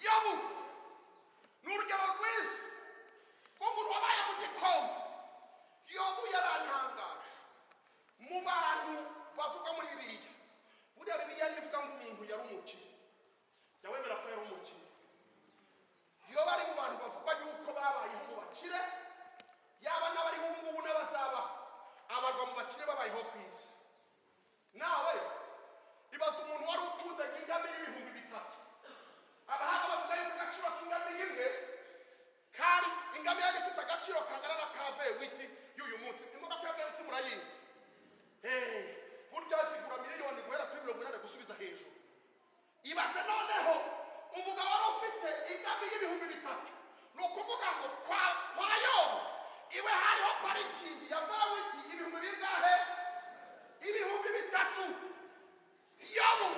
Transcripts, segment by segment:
yobu n'urugero rw'isi rw'umuntu wabaye mu gikombe. yobu yarantangaje mu bantu bavuga muri bibiliya. buriya bibiliya nivuga ngo umuntu yari umukire, yawemera ko yari umukire. iyo bari mu bantu bavuga yuko babayeho mu bakire, yaba n'abariho ubu ngubu n'abazabaho, abarwa mu bakire babayeho ku isi. nawe ibaza umuntu wari utunze ingamiya y'ibihumbi 3. abahanga bavuga yuko agaciro k'ingamiya imwe kari ingamiya yari ifite agaciro kangana na kavewiti y'uyu munsi. imodoka ya kavewiti murayizi, burya zigura miliyoni guhera kuri 80 gusubiza hejuru. ibaze noneho umugabo wari ufite ingamiya y'ibihumbi 3. ni ukuvuga ngo kwa yobu iwe hariho parikingi ya vewiti ibihumbi bingahe? ibihumbi 3. yobu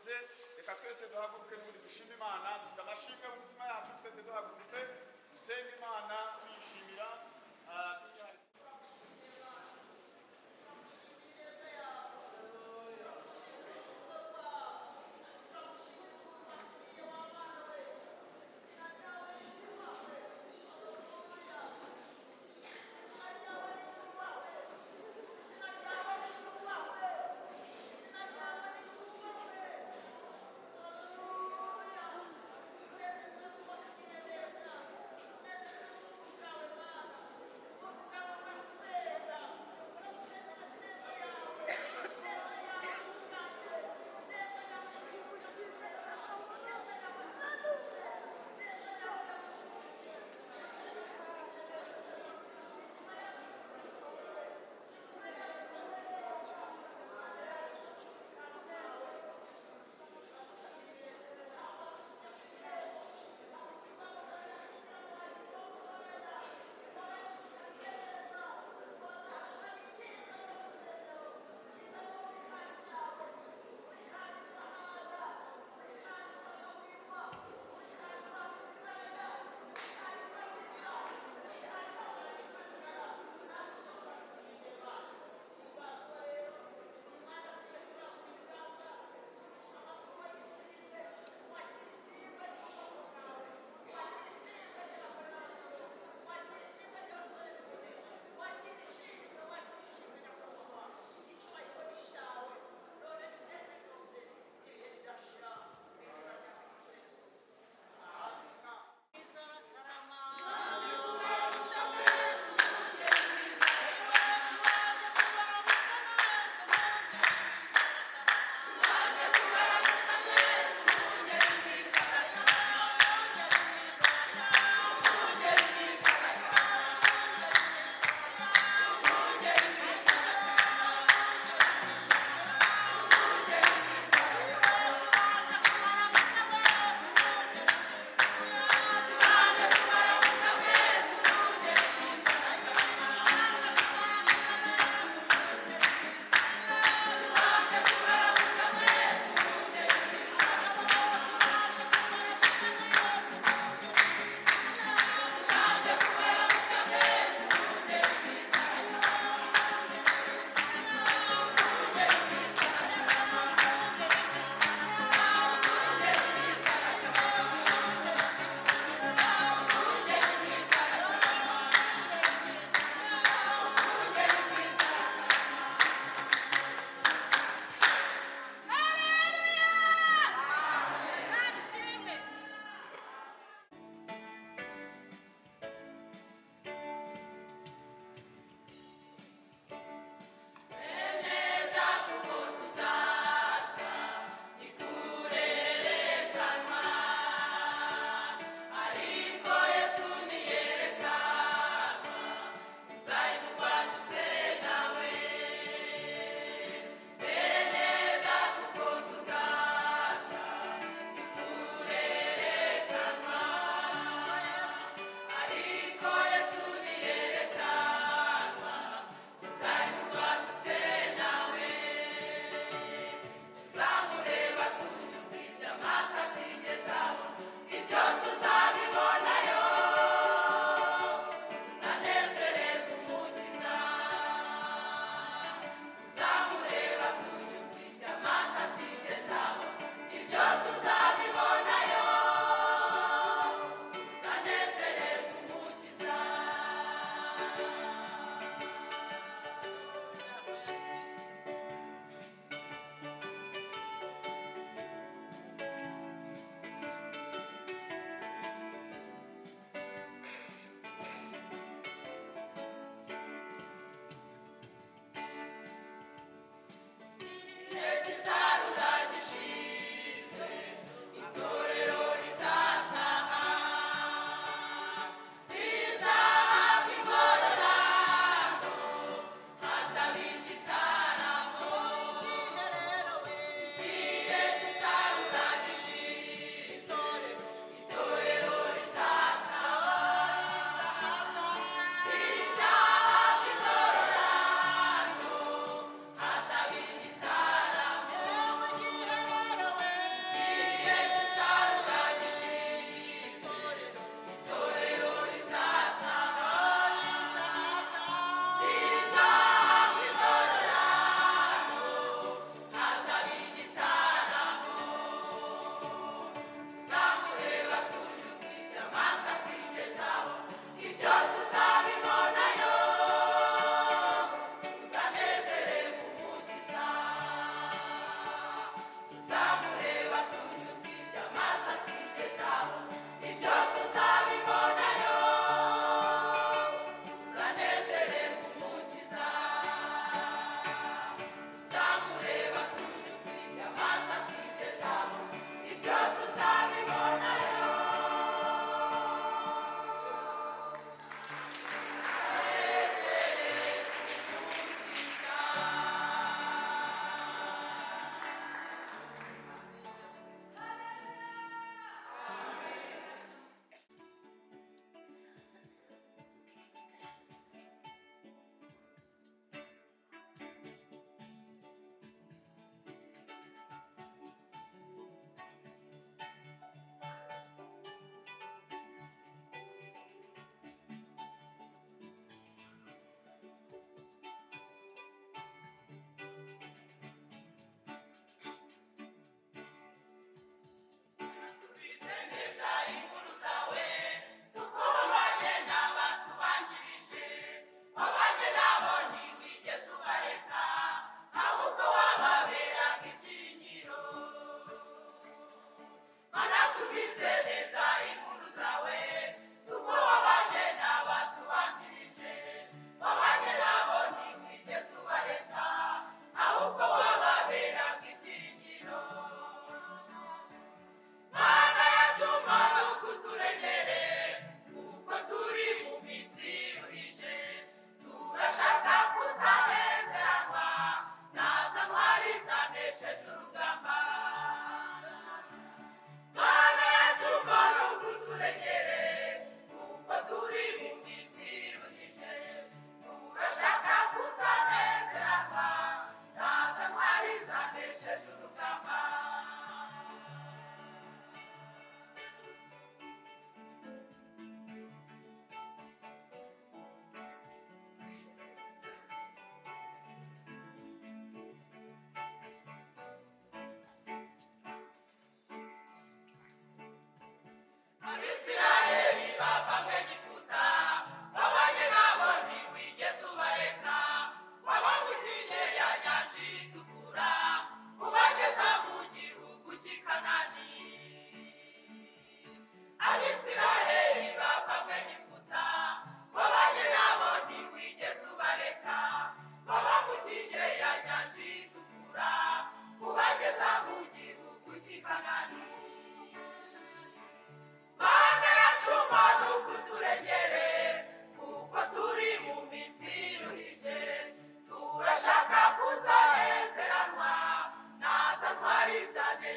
yakoze. Reka twese duhaguruke n'ubundi dushime Imana, dufite amashimwe mu mitima yacu, twese duhagurutse dusenga Imana tuyishimira.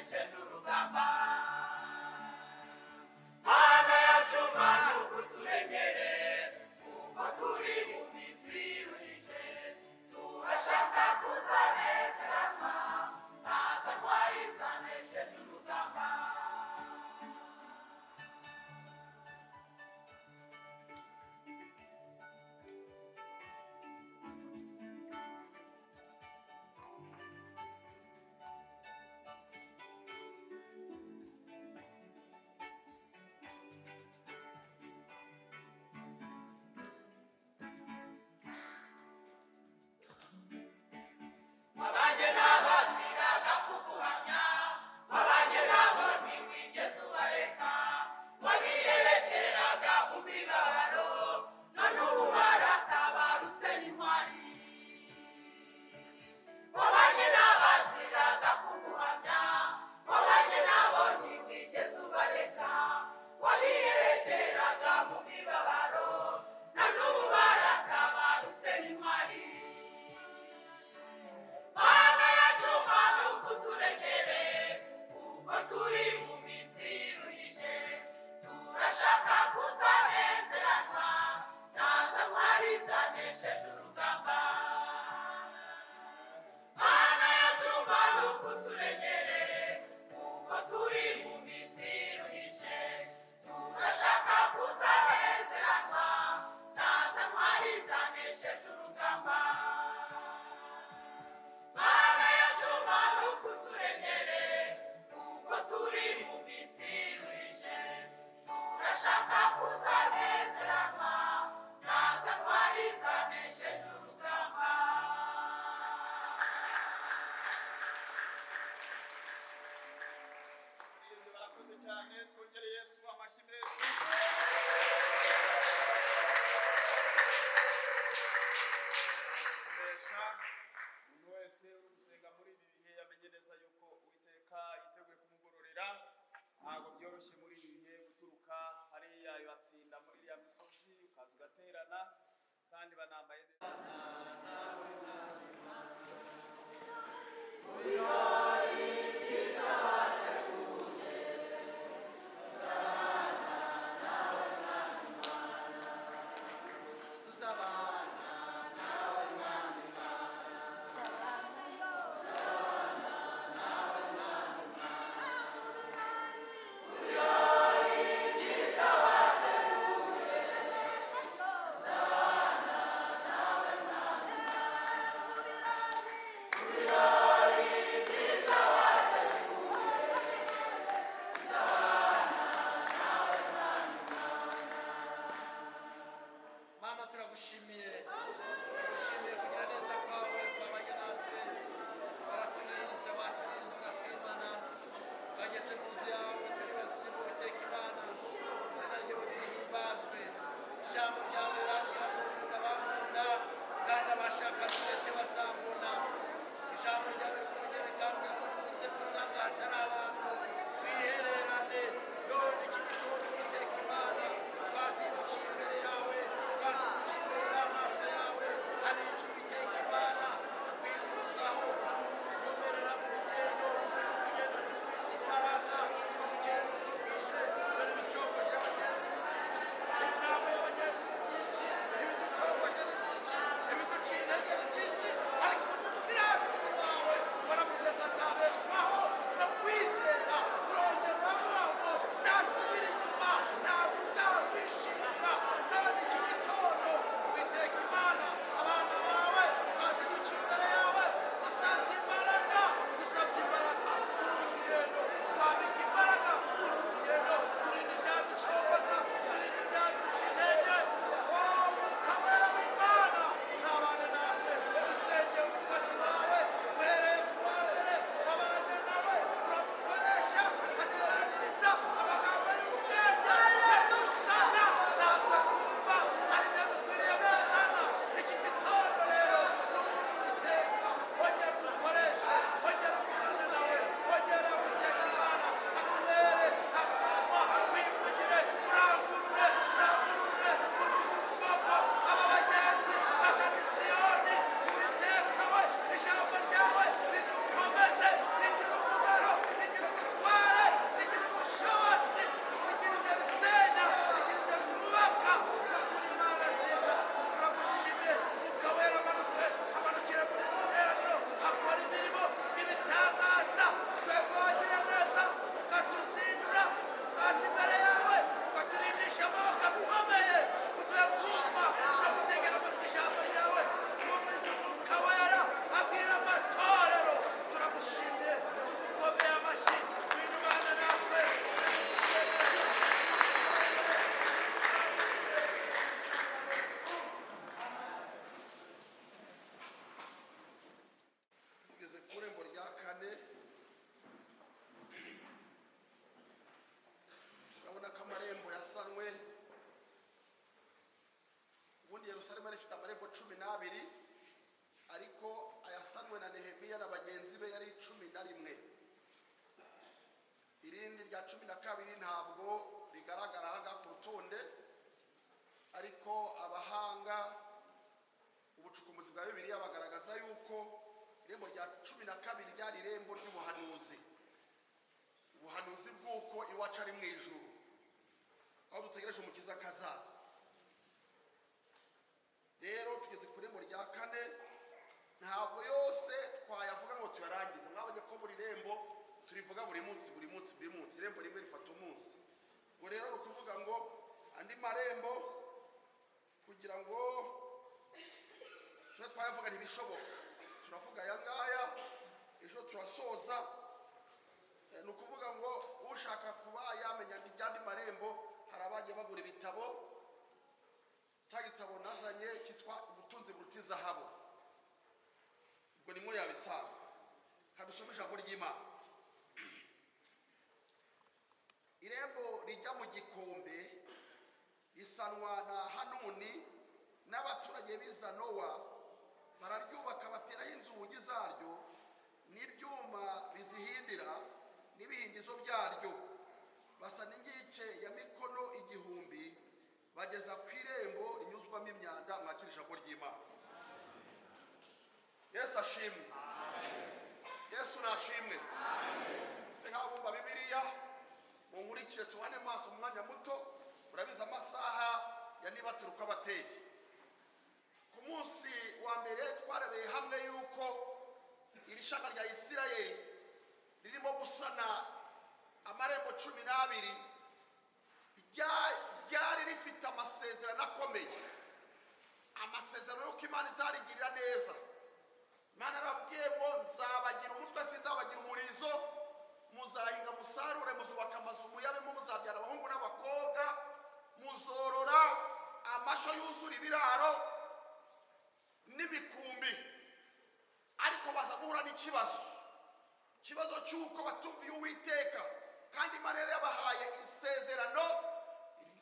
twanesheje urugamba. Mana yacu mana ukuturengere kuko turi mu minsi iruhije, turashaka kuzanezeranwa naza ntwari zanesheje urugamba. 12 ariko ayasanwe na Nehemiya na bagenzi be yari 11. Irindi rya 12 ntabwo rigaragara aha ku rutonde, ariko abahanga ubucukumbuzi bwa Bibiliya bagaragaza yuko irembo rya 12 ryari irembo ry'ubuhanuzi, ubuhanuzi bw'uko iwacu ari mu ijuru, aho dutegereje umukiza kazaza. Rero tugeze ku irembo rya 4, ntabwo yose twayavuga ngo tuyarangize. Mwabonye ko buri rembo turivuga buri munsi, irembo rimwe rifata umunsi. Ngo rero ni ukuvuga ngo andi marembo kugira ngo tube twayavuga ntibishoboka, turavuga aya ngaya, ejo turasoza. Ni ukuvuga ngo ushaka kuba yamenya iby'andi marembo, hari abagiye bagura ibitabo. Cya gitabo nazanye cyitwa ubutunzi buruta izahabu, ubwo nimwe yabisanga. Kadusome ijambo ry'Imana. Irembo rijya mu gikombe risanwa na Hanuni n'abaturage b'i Zanowa, bararyubaka bateraho inzugi zaryo n'ibyuma bizihindira n'ibihindizo byaryo, basa n'igice ya mikono 1000, bageza ku irembo rinyuzwamo imyanda. Mwakira ijambo ry'Imana. Yesu ashimwe. Yesu nashimwe. Se nk'abumva Bibiliya munkurikire tubane maso mu mwanya muto. Murabiza amasaha ya nibaturuka abateye. Ku munsi wa mbere twarebeye hamwe yuko iri shaka rya Isirayeli ririmo gusana amarembo 12 ryari rifite amasezerano akomeye, amasezerano y'uko Imana izarigirira neza. Imana arabwiye ngo nzabagira umutwe sinzabagira umurizo, muzahinga musarure, muzubaka amazu muyabemo, muzabyara abahungu n'abakobwa, muzorora amasho yuzura ibiraro n'imikumbi. Ariko baza guhura n'ikibazo cy'uko batumviye Uwiteka, kandi Imana yari yabahaye isezerano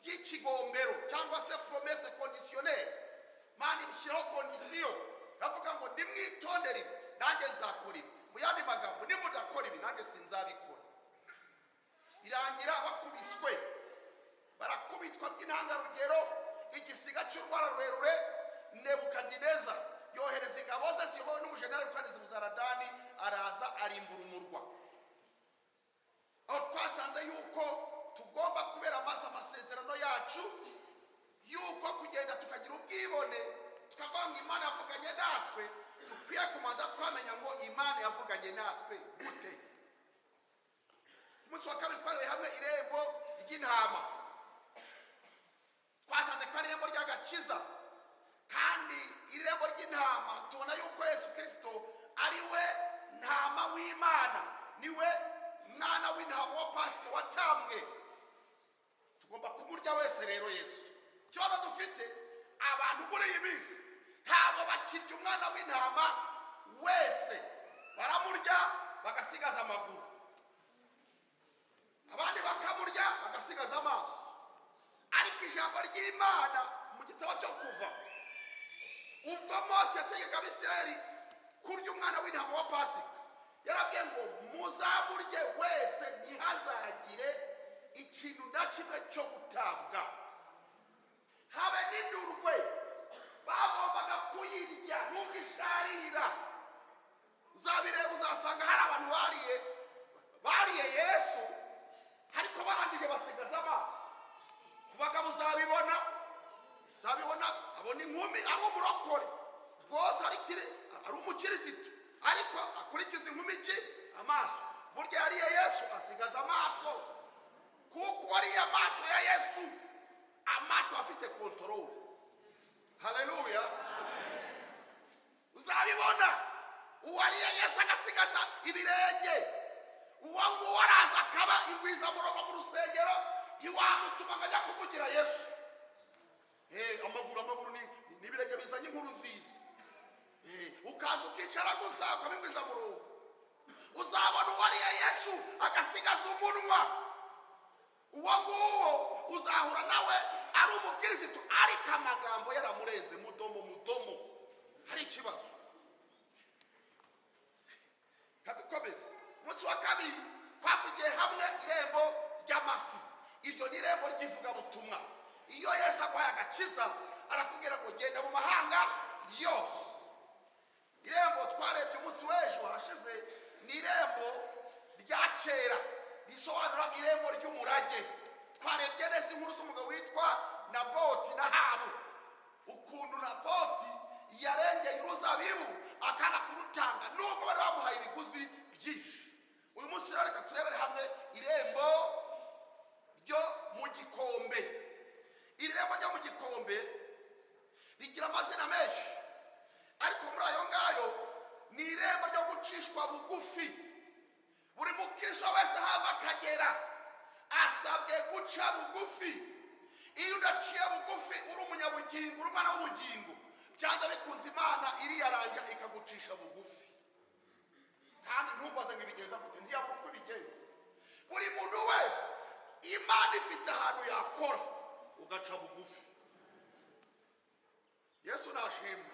ry'ikigombero cyangwa se promesse conditionnelle. Imana ibishyiraho kondisiyo, ravuga ngo nimwitondere ibi nanjye nzakora ibi, mu yandi magambo nimudakora ibi nanjye sinzabikora. Irangira bakubiswe, barakubitwa by'intangarugero, igisiga cy'urwara rurerure. Nebukadineza yohereza ingabo ze ziyobowe n'umujenerali Nebuzaradani, araza arimbura umurwa. Aho twasanze yuko tugomba kubera amaso amasezerano yacu, yuko kugenda tukagira ubwibone tukavuga ngo Imana yavuganye natwe, dukwiye kumanza twamenya ngo Imana yavuganye natwe gute. Umunsi wa kabiri twareye hamwe irembo ry'intama. Twasanze ko ari irembo ry'agakiza, kandi irembo ry'intama tubona yuko Yesu Kristo ari we ntama w'Imana, niwe mwana w'intama wa Pasika watambwe. Tugomba kumurya wese. Rero Yesu, ikibazo dufite, abantu muri iyi minsi ntabwo bakirya umwana w'intama wese, baramurya bagasigaza amaguru, abandi bakamurya bagasigaza amaso. Ariko ijambo ry'Imana mu gitabo cyo Kuva, ubwo Mose yategeka Abisirayeli kurya umwana w'intama wa Pasika, yarabwiye ngo muzamurye wese, ntihazagire ikintu na kimwe cyo gutabwa, habe n'indurwe. Bagombaga kuyirya nubwo isharira. Uzabireba uzasanga hari abantu bariye Yesu, ariko barangije basigaza amaso. Ku bagabo uzabibona abona inkumi ari umurokore rwose, ari umukirisitu, ariko akurikiza inkumi amaso. Burya yariye Yesu asigaza amaso, kuko wariye amaso ya Yesu, amaso afite control. Haleluya. Uzabibona uwariye Yesu agasigaza ibirenge, uwo nguwo araza akaba ingwiza murongo mu rusengero, ntiwamutuma ngo ajya kuvugira Yesu. Amaguru ni ibirenge bizanye inkuru nziza. Ukaza ukicara gusa akaba ingwiza murongo. Uzabona uwariye Yesu agasigaza umunwa, uwo nguwo uzahura nawe ari umukirisitu, ariko amagambo yaramurenze mudomo. hari ikibazo. Kadukomeze. Umunsi wa kabiri twavugiye hamwe irembo ry'amafi. Iryo ni irembo ry'ivugabutumwa. Iyo Yesu aguhaye agakiza arakubwira ngo genda mu mahanga yose. Irembo twarebye umunsi w'ejo hashize ni irembo rya kera risobanura irembo ry'umurage. Twarebye neza inkuru z'umugabo witwa Naboti na Habu, ukuntu Naboti yarengeye uruzabibu akanga kurutanga nubwo bari bamuhaye ibiguzi byinshi. Uyu munsi rero reka turebere hamwe irembo ryo mu gikombe. Iri rembo ryo mu gikombe rigira amazina menshi, ariko muri ayo ngayo ni irembo ryo gucishwa bugufi. Buri mukristo wese hava akagera asabwe guca bugufi. Iyo udaciye bugufi uri umunyabugingo, uri umwana w'ubugingo, byanze bikunze Imana iriyaranja ikagucisha bugufi. Kandi ntumbaze ngo ibigenza gute, ntiyavuga uko ibigenza. Buri muntu wese Imana ifite ahantu yakora ugaca bugufi. Yesu nashimwe.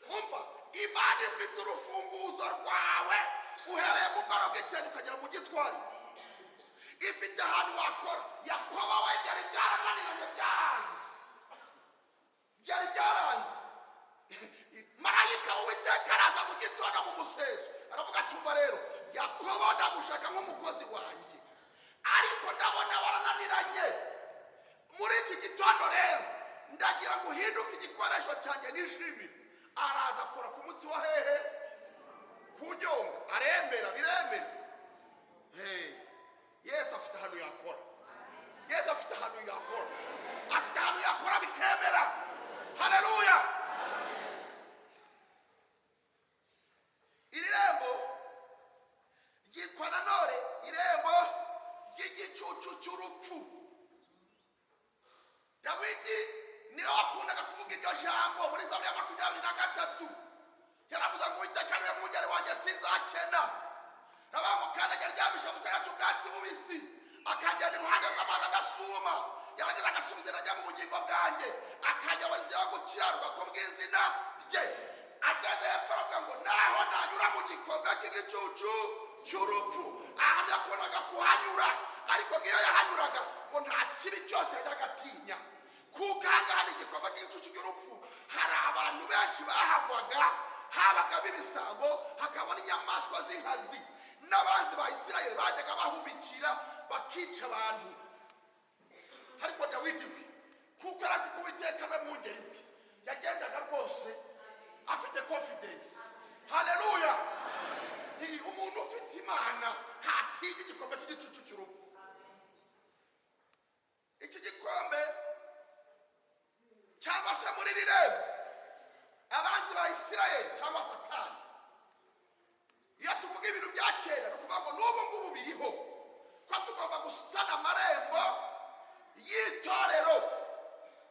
Umva, Imana ifite urufunguzo rwawe uhereye mu bwaro bw'ikirenge ukagera mu gitwari. Ifite ahantu wakora. Yakobo we byari byarananiranye, byari byaranze. Marayika w'Uwiteka araza mu gitondo mu museso aravuga ati umva rero Yakobo ndagushaka nk'umukozi wanjye, ariko ndabona warananiranye. Muri iki gitondo rero ndagira ngo uhinduke igikoresho cyanjye nishimire. Araza akora ku munsi wa hehe kujonga, aremera biremera. Yesu afite ahantu yakora. Yesu afite ahantu yakora. Afite ahantu yakora bikemera. Haleluya. Iri rembo ryitwa nanone irembo ry'igicucu cy'urupfu. Dawidi niwe wakundaga kuvuga iryo jambo muri Zaburi ya 23. Yaravuze ngo Uwiteka niwe mwungeri wanjye sinzakena. Nabamukandagira aryamisha mu cyanya cy'ubwatsi bubisi, akajyana iruhande rw'amazi adasuma. Yarangiza agasubiza najya mu bugingo bwanjye, akajya abona inzira yo gukiranuka ku bw'izina rye. Ageze hepfo aravuga ngo naho nanyura mu gikombe cy'igicucu cy'urupfu, aha yakundaga kuhanyura, ariko ngiyo yahanyuraga ngo nta kibi cyose yajyaga atinya. Kuko aha hari igikombe cy'igicucu cy'urupfu, hari abantu benshi bahagwaga, habagamo ibisambo, hakabona inyamaswa z'inkazi. N'abanzi ba Isirayeli bajyaga bahubikira bakica abantu. Ariko Dawidi we kuko arazi ko Uwiteka we mwungeri we, yagendaga rwose afite confidence. Haleluya. Ni umuntu ufite Imana ntatinya igikombe cy'igicucu cy'urupfu. Iki gikombe cyangwa se muri rirembo abanzi ba Isirayeli cyangwa Satani, iyo tuvuga ibintu bya kera ni ukuvuga ngo n'ubu ngubu biriho, ko tugomba gusana amarembo y'itorero.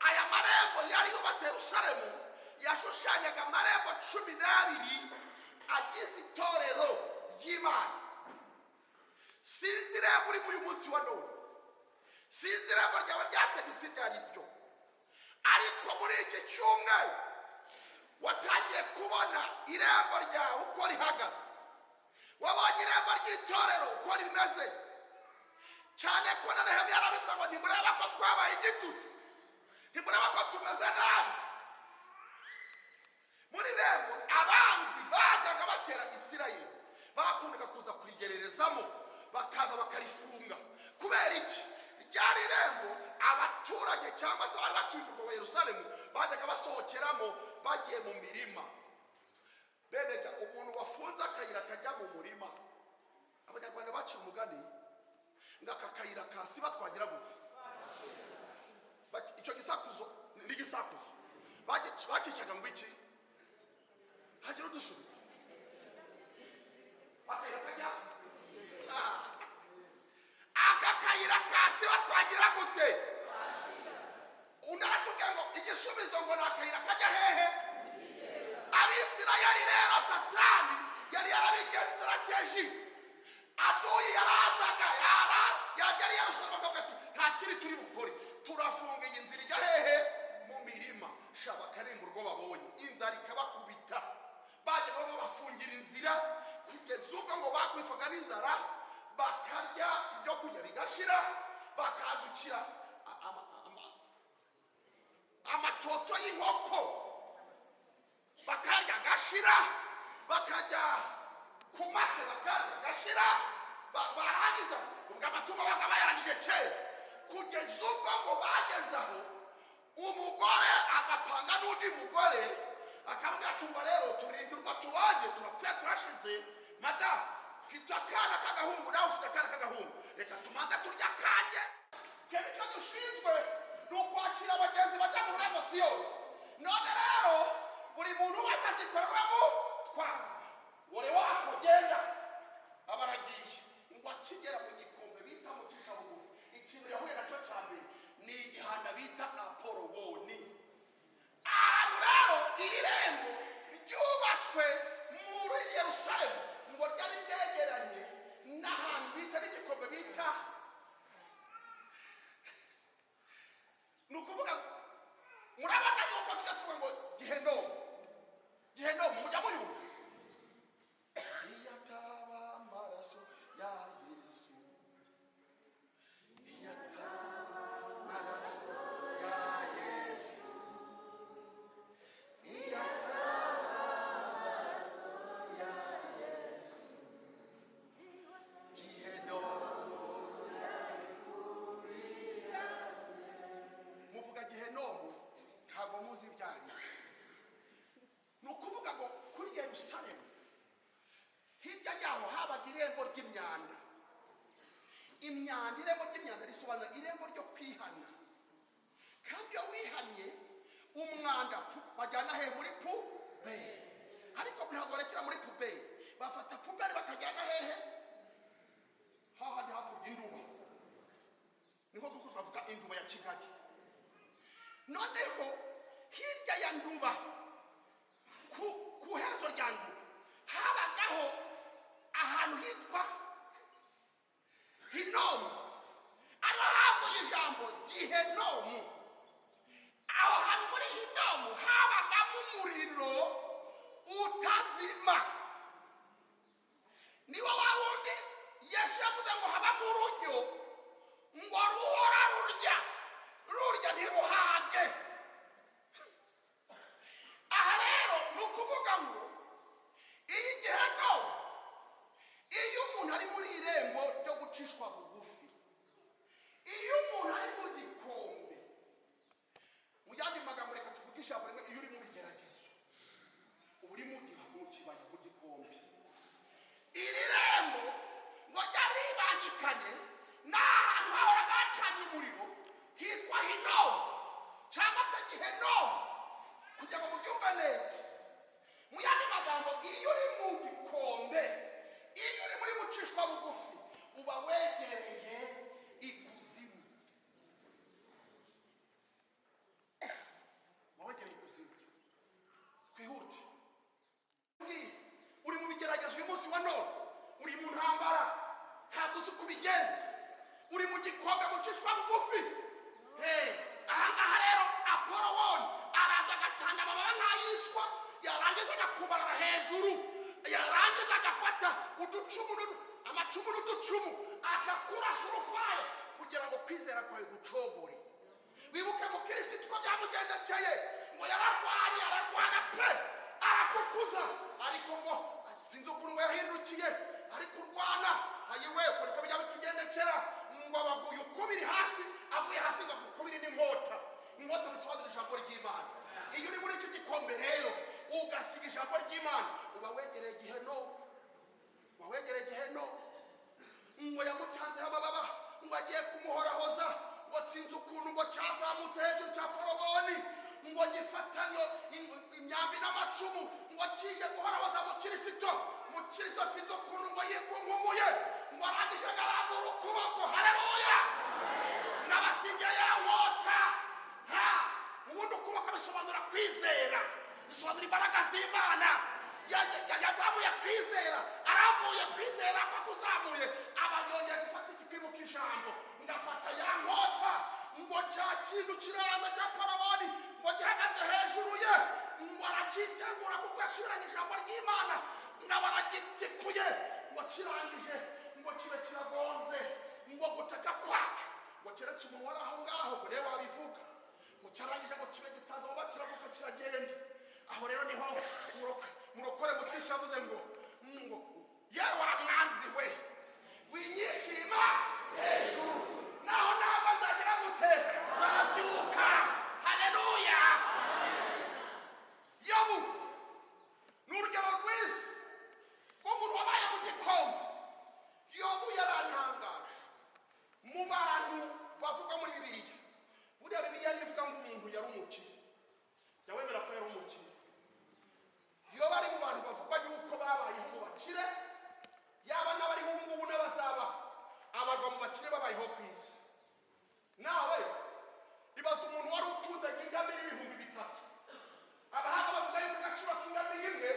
Aya marembo yari yubatse Yerusalemu yashushanyaga amarembo 12 agize itorero ry'Imana. Sinzi irembo uri uyu munsi wa none, sinzi irembo ryawe ryasenyutse iryo ari ryo, ariko muri iki cyumweru watangiye kubona irembo ryawe uko rihagaze. Wabonye irembo ry'itorero uko rimeze, cyane ko na Nehemiya yarabivuga ngo ntimureba ko twabaye igitutsi, ntimureba ko tumeze nabi. Muri irembo abanzi bajyaga batera Isirayeli bakundaga kuza kurigererezamo, bakaza bakarifunga. Kubera iki? Ryari irembo abaturage cyangwa se abari batuye mu rwa Yerusalemu bajyaga basohokeramo bagiye mu mirima. Beneda umuntu wafunze akayira kajya mu murima, Abanyarwanda baciye umugani ngo aka kayira kasiba twagira gute? Icyo gisakuzo ni gisakuzo bacicaga ngo iki? Hagira udusubiza akayira kajya aka kayira kasiba twagira gute? Unatubwira ngo igisubizo ngo ni akayira kajya hehe? Abisirayeli rero Satani yari yarabigiye strategy. Aduyi yarazaga yagera Yerusalemu akavuga ati nta kiri turi bukore, turafunga iyi nzira ijya hehe? Mu mirima. shaba karembo urwo babonye inzara ikabakubita baje baba bafungira inzira kugeza ubwo ngo bakwitwaga n'inzara bakarya ibyo kurya bigashira bakadukira amatoto y'inkoko bakarya gashira bakajya ku mase bakarya gashira barangiza ubwo amatungo bakaba yarangije kera kugeza ubwo ngo bagezaho umugore agapanga n'undi mugore akavuga ati umva rero turindirwa tubanye turapfuye turashize madamu mfite akana k'agahungu nawe ufite akana k'agahungu reka tumanza turya kanjye keba icyo dushinzwe ni ukwakira abagenzi bajya mu rurembo siyoni none rero buri muntu wese azikoreramo twara wore wako genda aba aragiye ngo akigera mu gikombe bita mucisha bugufi ikintu yahuye nacyo cya mbere ni igihanda bita aporowoni ahantu rero iri rembo ryubatswe muri yerusalemu ngo ryari ryegeranye n'ahantu bita n'igikombe bita ni ukuvuga murabona yuko tujya tuvuga ngo gihenomu mujya muyumva iyataba amaraso ya yesu iyataba amaraso ya yesu iyataba amaraso ya yesu gihenomu muvuga gihenomu ntabwo muzi ibyanyu ni ukuvuga ngo kuri yerusalemu hirya yaho habaga irembo ry'imyanda irembo ry'imyanda risobanura irembo ryo kwihana kandi iyo wihanye umwanda bajyana he muri pube ariko ntabwo barekera muri pube bafata puberi bakajyana hehe hahandi hakurya induba niho kuko twavuga induba ya kigali noneho hirya ya nduba ku herezo rya nduba habagaho ahantu hitwa hinomu ariho havuye ijambo gihenomu aho hantu muri hinomu habagamo umuriro utazima niwo wa wundi yesu yavuze ngo habamo urujyo ngo ruhora rurya ntiruhage aha rero ni ukuvuga ngo iyi gihenomu iyo umuntu ari muri irembo ryo gucishwa bugufi iyo umuntu ari mu gikombe mu yandi magambo reka tuvuge ijambo rimwe iyo uri mu bigeragezo uba uri mu kibaya mu gikombe iri rembo ngo ryari ribangikanye n'ahantu hahoraga hacanye umuriro hitwa hinomu cyangwa se gihenomu kugira ngo mubyumve neza mu yandi magambo iyo uri mu gikombe iyo uri muri mucishwa bugufi uba wegereye ikuzimu uba wegereye ikuzimu twihute uri mu bigeragezo uyu munsi wa none uri mu ntambara ntabwo uzi uko ubigenza uri mu gikombe mucishwa bugufi ahangaha rero aporowoni araza agatanga amababa nk'ayiswa yarangiza agakubarara hejuru yarangiza agafata amacumu n'uducumu agakurasa urufaya kugira ngo kwizera kwawe gucogore wibuke mu kirisito ko byamugendekeye ngo ararwana pe arakukuza ariko ngo sinzi ukuntu ngo yahindukiye ari kurwana ayiwe kuriko bijya bitugendekera ngo abaguye ukubiri hasi avuye hasi ngo agukubire n'inkota bisobanura ijambo ry'Imana iyo uri muri icyo gikombe rero ugasiga ijambo ry'Imana uba wegereye gihenomu ngo yamutanzeho amababa ngo agiye kumuhorahoza ngo tsinze ukuntu ngo cyazamutse hejuru cya porowoni ngo gifatanye imyambi n'amacumu ngo kije guhorahoza mu kirisito tsinze ukuntu ngo yikunkumuye ngo arangije agarambura ukuboko haleluya n'abasingiye ya nkota ubundi ukuboko bisobanura kwizera bisobanura imbaraga z'Imana yazamuye kwizera arambuye kwizera ko kuzamuye aba yongeye gufata igipimo k'ijambo ngafata ya nkota ngo cya kintu kiraza cya parawoni ngo gihagaze hejuru ye ngo arakitegura kuko yasubiranye ijambo ry'Imana ngo baragitikuye ngo kirangije ngo kibe kiragonze ngo gutaka kwacu ngo keretse umuntu wari aho ngaho ngo rero wabivuga ngo cyarangije ngo kibe gitaza ngo bakiravuga kiragenda. Aho rero niho murokore mu Kristo yavuze ngo yewe wa mwanzi we winyishima hejuru naho ntabwo nzagira gute zabyuka. Haleluya. Yobu ni urugero rw'isi rw'umuntu wabaye mu gikombe. Yobu yarantangaje mu bantu bavuga muri Bibiliya. Buriya Bibiliya ntivuga ngo umuntu yari umukire, yawemera ko yari umukire. Iyo bari mu bantu bavuga yuko babayeho mu bakire, yaba n'abariho ubu ngubu n'abazaba abagwa mu bakire babayeho ku isi. Nawe ibaza umuntu wari utunze ingamiya y'ibihumbi 3. Abahanga bavuga yuko agaciro k'ingamiya imwe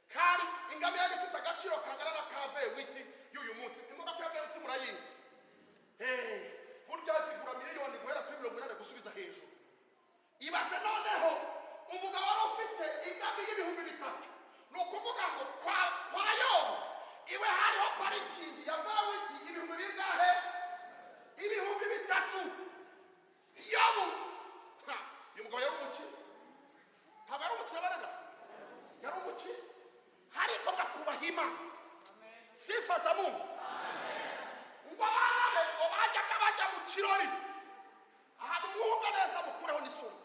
kari ingamiya yari ifite agaciro kangana na kavewiti y'uyu munsi. Imodoka ya kavewiti murayizi, burya zigura miliyoni guhera kuri 80 gusubiza hejuru. Ibaze noneho umugabo wari ufite ingamiya y'ibihumbi 3. Ni ukuvuga ngo kwa Yobu iwe hariho parikingi ya vewiti ibihumbi bingahe? Ibihumbi 3. Yobu uyu mugabo yari umukire, ntabwo yari umukire barega, yari umukire ariko gakubaha Imana. Sifa za Mungu. Ngo abana be ngo bajyaga bajya mu kirori ahantu mwumva neza mukureho n'isumo.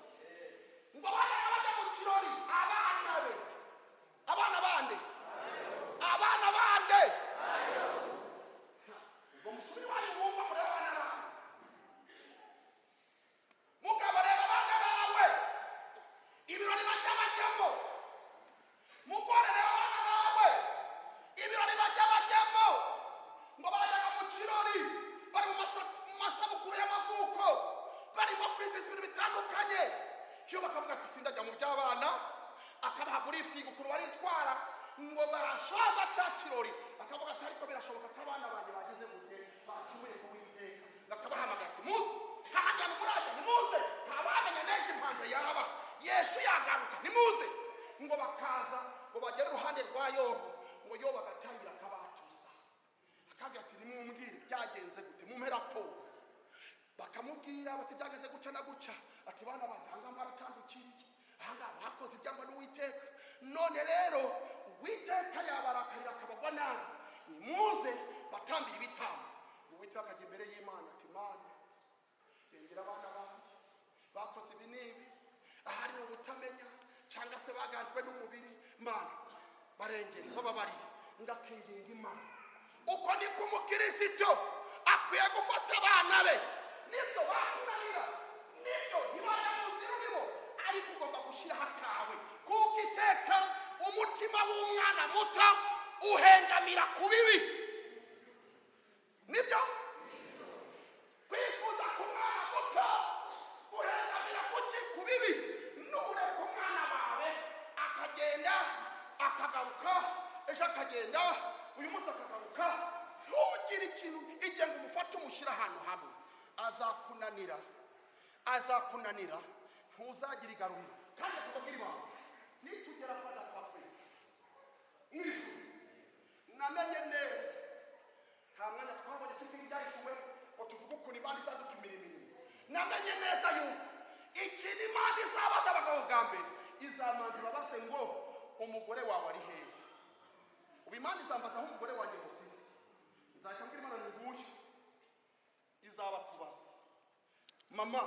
Ngo bajyaga bajya mu kirori abana be, abana bande ngo musubire iwanyu mwumva mureba abana bawe. Mugabo rero abana bawe ibirori bajya bajyamo. Mugore rero abana bawe ibirori bajya bajyamo. Ngo bajyaga mu kirori bari mu masabukuru y'amavuko, barimo kwizihiza ibintu bitandukanye. Iyo bakavuga ati sindajya mu by'abana, akabaha burifingi ukuntu baritwara ngo basoza cya kirori. Akavuga ati ariko birashoboka ko abana banjye bageze gute bakimuriye ku Uwiteka. Bakabahamagara ati muze hahajyana murajya nimuze, ntabamenye neza impamvu yaba Yesu yagaruka nimuze. Ngo bakaza ngo bagere iruhande rwa Yobu, ngo Yobu agatangira akabatuza akagira ati nimumbwire byagenze gute, mumpe raporo. Bakamubwira bati byagenze gutya na gutya. Ati bana batanga baratandukiriye, ahangaha bakoze ibyangwa n'Uwiteka. None rero Uwiteka yabarakarira akabagwa nabi, nimuze batambira ibitambo. Uwiteka akajya imbere y'Imana ati Mana bengera abana banjye bakoze ibi n'ibi, ahari mu butamenya cyangwa se baganjwe n'umubiri. Mana barengere bababarire, ndakinginga Imana. Uko niko umukristo akwiye gufata abana be. Nibyo bakunanira, nibyo ntibajya mu nzira urimo, ariko ugomba gushyiraho akawe, kuko iteka umutima w'umwana muto uhengamira ku bibi. Nibyo kwifuza ku mwana muto uhengamira ku bibi. Nureka umwana wawe akagenda akagaruka, ejo akagenda, uyu munsi akagaruka, ntugire ikintu igihe ngo umufate umushyira ahantu hamwe. Azakunanira ntuzagira igaruriro. Kandi tukabwira Imana nitugera kwa Data twese mw'ijuru, namenye neza nta mwanya twabonye tubwira ibyahishuwe ngo tuvuge ukuntu Imana izadupimira imirimo. Namenye neza yuko ikintu Imana izabaza abagabo bwa mbere, izamanza ibabaze ngo umugore wawe ari hehe. Ubu Imana izambaza aho umugore wanjye musize, nzajya mbwira Imana nguyu. Izabakubaza mama,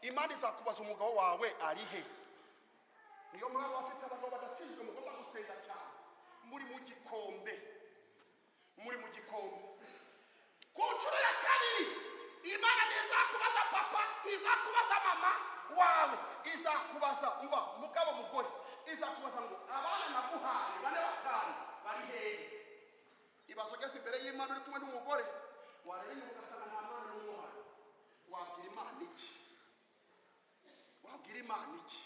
Imana izakubaza umugabo wawe ari he. Niyo mpamvu bafite abagabo badatijwe mugomba gusenga cyane. Muri mu gikombe ku nshuro ya kabiri Imana ntizakubaza papa, izakubaza mama wawe, izakubaza umva mugabo mugore, izakubaza ngo abana naguhaye 4 5 bari hehe. Ibazo gese imbere y'Imana uri kumwe n'umugore warebe ugasanga nta mwana n'umuhari, wabwira Imana iki? Wabwira Imana iki?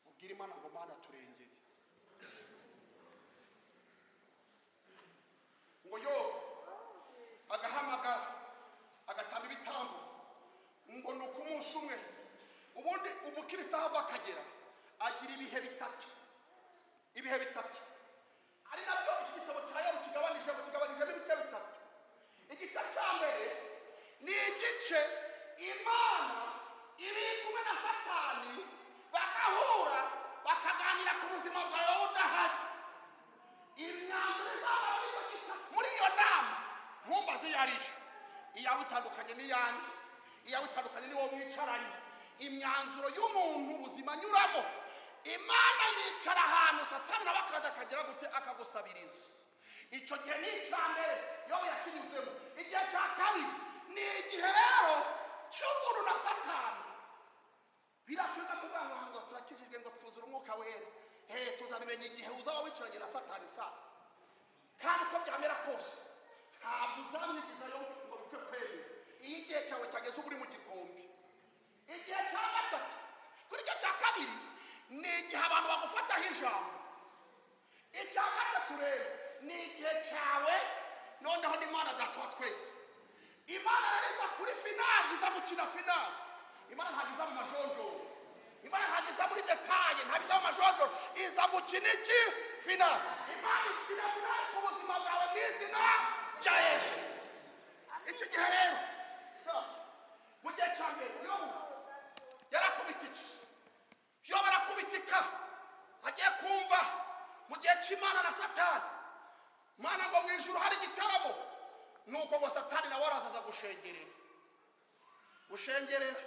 Ubwira Imana ngo Mana turengere. Ngo yo agahamagara agatamba ibitambo kuhagera agira ibihe bitatu ari nabyo iki gitabo cya Yobu kigabanijemo ibice bitatu. Igice cya mbere ni igice Imana iba iri kumwe na Satani bagahura bakaganira ku buzima bwawe udahari. Imyanzuro izaba muri iyo nama ntumbaze iyo ari yo, iyaba utandukanye n'iyanjye, iyaba utandukanye n'iwo mwicaranye. Imyanzuro y'umuntu ubuzima anyuramo, Imana yicara ahantu Satani nawe akaza akagera gute akagusabiriza. Icyo gihe ni icya mbere Yobu yakinyuzemo. Igihe cya kabiri ni igihe rero cy'umuntu na Satani birakwiga kuvuga ngo turakijijwe ngo twuzure umwuka wera. Tuzabimenya igihe uzaba wicaranye na Satani sasa, kandi uko byamera kose ntabwo uzamwigizayo ngo bipfe kweri. Iyo igihe cyawe cyageze uba uri mu gikombe. Igihe cya gatatu kuri icyo cya kabiri ni igihe abantu bagufataho ijambo. Icya gatatu rero ni igihe cyawe noneho n'Imana Data wa twese. Imana rero iza kuri finali, iza gukina finali. Imana ntabwo iza mu majonjoro, Imana ntabwo iza muri detaye, ntabwo iza mu majonjoro, iza gukina iki finali. Imana ikina finali ku buzima bwawe mu izina rya Yesu. Iki gihe rero mu gihe cya mbere Yobu yarakubititse, Yobu arakubitika agiye kumva mu gihe cy'Imana na Satani. Imana ngo mu ijuru hari igitaramo, nuko ngo Satani nawe araza gushengerera.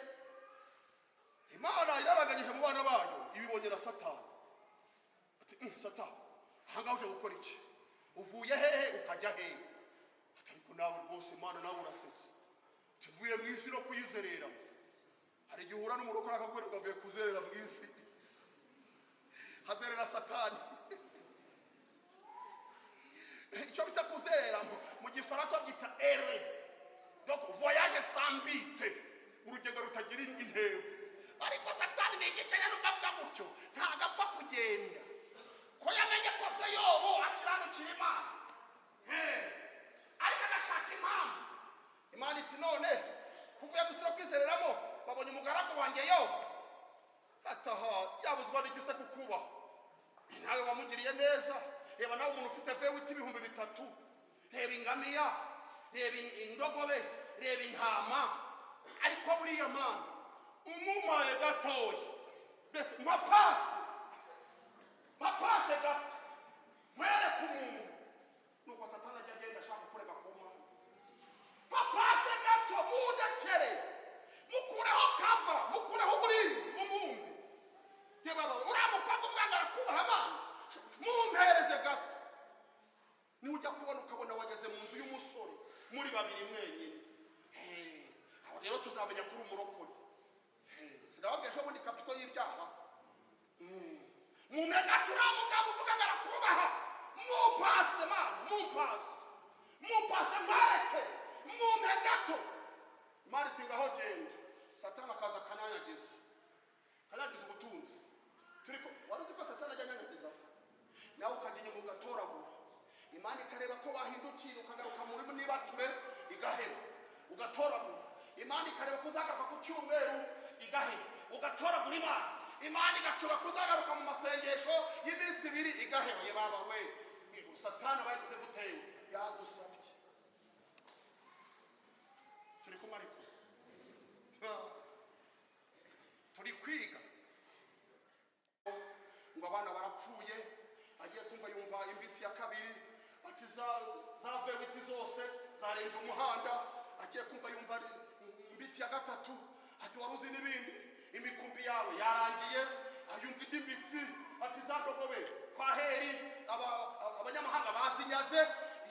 Imana iraraganyije mu bana bayo ibibonye na Satani. Ati Satani, ahangaha uje gukora iki? Uvuye hehe ukajya hehe? Ariko nawe rwose Imana nawe urasetse. Tuvuye mu isi no kuyizerera. Hari igihe uhura n'umurokore akakubwira ngo avuye kuzerera mu isi. Hazerera Satani. Icyo bita kuzerera mu gifaransa byita erre. Donc voyage sans but, urugendo rutagira intego. Ariko Satani ni igice yanuka avuga gutyo ntabwo apfa kugenda, ko yamenye ko se Yobu akiranukira Imana. Ariko agashaka impamvu. Imana iti none kuvuye gusira kwizereramo babonye umugaragu wanjye Yobu ataha yabuzwa n'igise kukuba. Nawe wamugiriye neza. Reba nawe umuntu ufite vewiti 3,000, reba ingamiya, reba indogobe, reba intama. Ariko buriya Mana umumaye gatoya mbese mapase gato mwere ku muntu, nuko Satani ajya agenda ashaka kurega ku Mana. Mapase gato mudakere, mukureho kava, mukureho uburinzi umumbi. Yeba uramukwaga uvanga arakubaha Mana, mumpereze gato. Ni ujya kubona ukabona wageze mu nzu y'umusore muri babiri mwenyine. Aho rero tuzamenya kuri umurokore. Sinababwiye ejo bundi kapito y'ibyaha. Mumega turamugabo uvuga ngo arakubaha. Mupase Mana, mupase mbareke, mumpe gato. Imana iti ngaho genda. Satani akaza akanyanyagiza ubutunzi. Turiko waruzi ko Satani ajya anyanyagiza, nawe ukajya inyuma ugatoragura. Imana ikareba ko wahindukira ukagaruka muri nibature igahera ugatoragura. Imana ikareba ko uzagaruka ku cyumweru igahera ugatoragura. Imana igacura ko uzagaruka mu masengesho y'iminsi 2 igahera. Ye baba we Satani bagize gutewe yagusabye. Turi kumariko turi kwiga ngo abana barapfuye. Agiye kumva yumva imbitsi ya kabiri ati za vewiti zose zarenze umuhanda. Agiye kumva yumva imbitsi ya gatatu ati waruzi n'ibindi, imikumbi yawe yarangiye. Ayumva indi mbitsi ati za ndogobe kwa heri abanyamahanga bazinyaze.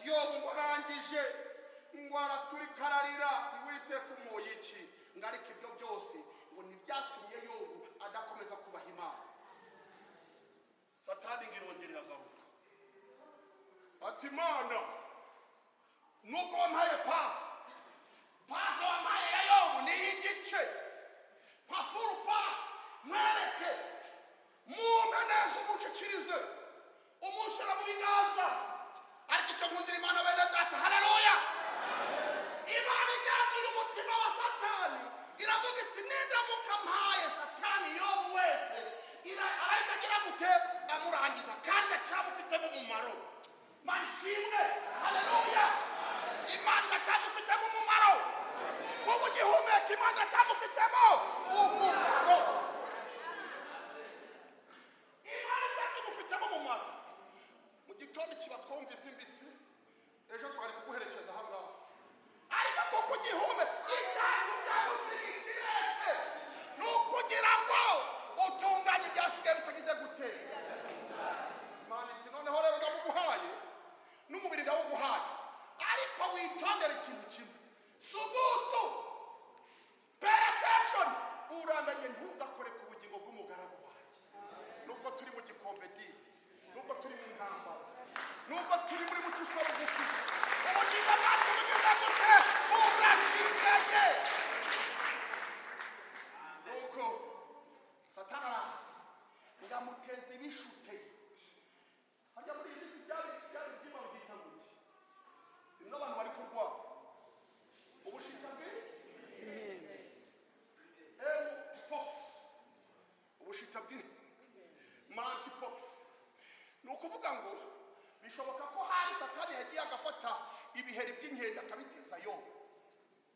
Yobu ngo arangije ngo araturikararira iwite kumoye iki ngo ariko ibyo byose ngo ntibyatumye Yobu adakomeza kubaha Imana. Satani ngirongerera gahuka ati Mana nuko wampaye pasi wampaye ya Yobu ni igice mpafuru pasi mwereke mumpe neza umucikirize umushira mu biganza. Ariko icyo nkundira Imana bene data, haleluya. Imana igenzura umutima wa Satani iravuga iti nindamuka mpaye satani yobu wese arahita agira gute amurangiza kandi acyamufitemo umumaro. Imana ishimwe, haleluya. Imana iracyagufitemo umumaro. Wowe ugihumeka Imana iracyagufitemo umumaro. Imana iracyagufitemo umumaro. Mu gitondo kiba twumvise imbitsi, ejo twari kuguherekeza aha ngaha, ariko kuko ugihume icyacu cyagusiriye ikirete ni ukugira ngo utunganye ibyasigaye bitagize gute. Imana iti noneho rero ndabuguhaye n'umubiri ndawuguhaye, ariko witondere ikintu kimwe, subutu, pay attention, uramenye ntugakore ku bugingo bw'umugaragu wawe. Nubwo turi mu gikombe dini, nubwo turi mu ntambara, nubwo turi muri mucishwa bugufi, ubugingo bwacu bugize gute burashinganye. Nuko satani araza ngamuteze ibishute. Hajya muri iyi minsi byari byima byita ngo iki, bimwe abantu bari kurwara ubushita bw'inkende, pox, ubushita monkey pox. Ni ukuvuga ngo bishoboka ko hari satani yagiye agafata ibiheri by'inkende akabiteza Yobu,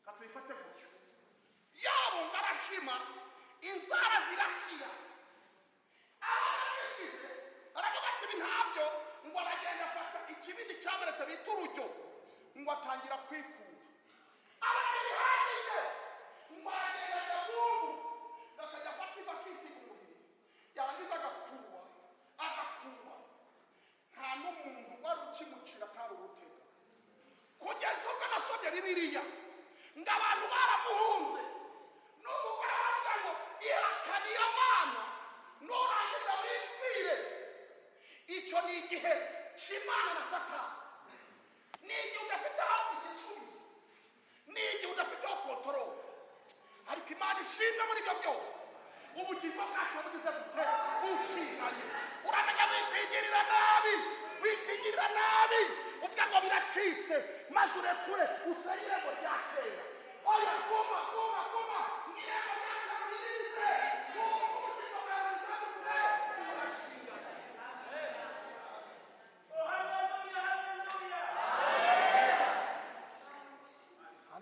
katubifate gutyo. Yobu ngarashima, inzara zirashira, arashize aravuga ati ntabyo, ngo aragenda afata ikibindi cyameretse bita urujyo, ngo atangira kwikura. Arabihagije, ngo aragenda ndabubu, akajya afata iva akisiga umubiri, yarangiza agakuba. Nta n'umuntu wari ukimucira kari urutega, kugeza ubwo nasomye Bibiliya ngo abantu baramuhunze. N'ubu baravuga ngo ihakane iyo Mana nurangiza wipfire. Icyo ni igihe cy'Imana na Satani, ni igihe udafite aho igisubizo, ni igihe udafite aho kontorora. Ariko Imana ishimwe muri ibyo byose, ubugingo bwacu bugize gute bushinganye. Uramenya wikwigirira nabi, wikwigirira nabi uvuga ngo biracitse, maze urekure usenye irembo rya kera. Oya, guma irembo rya kera ririnde, ubugingo bwawe bugize gute burashinganye.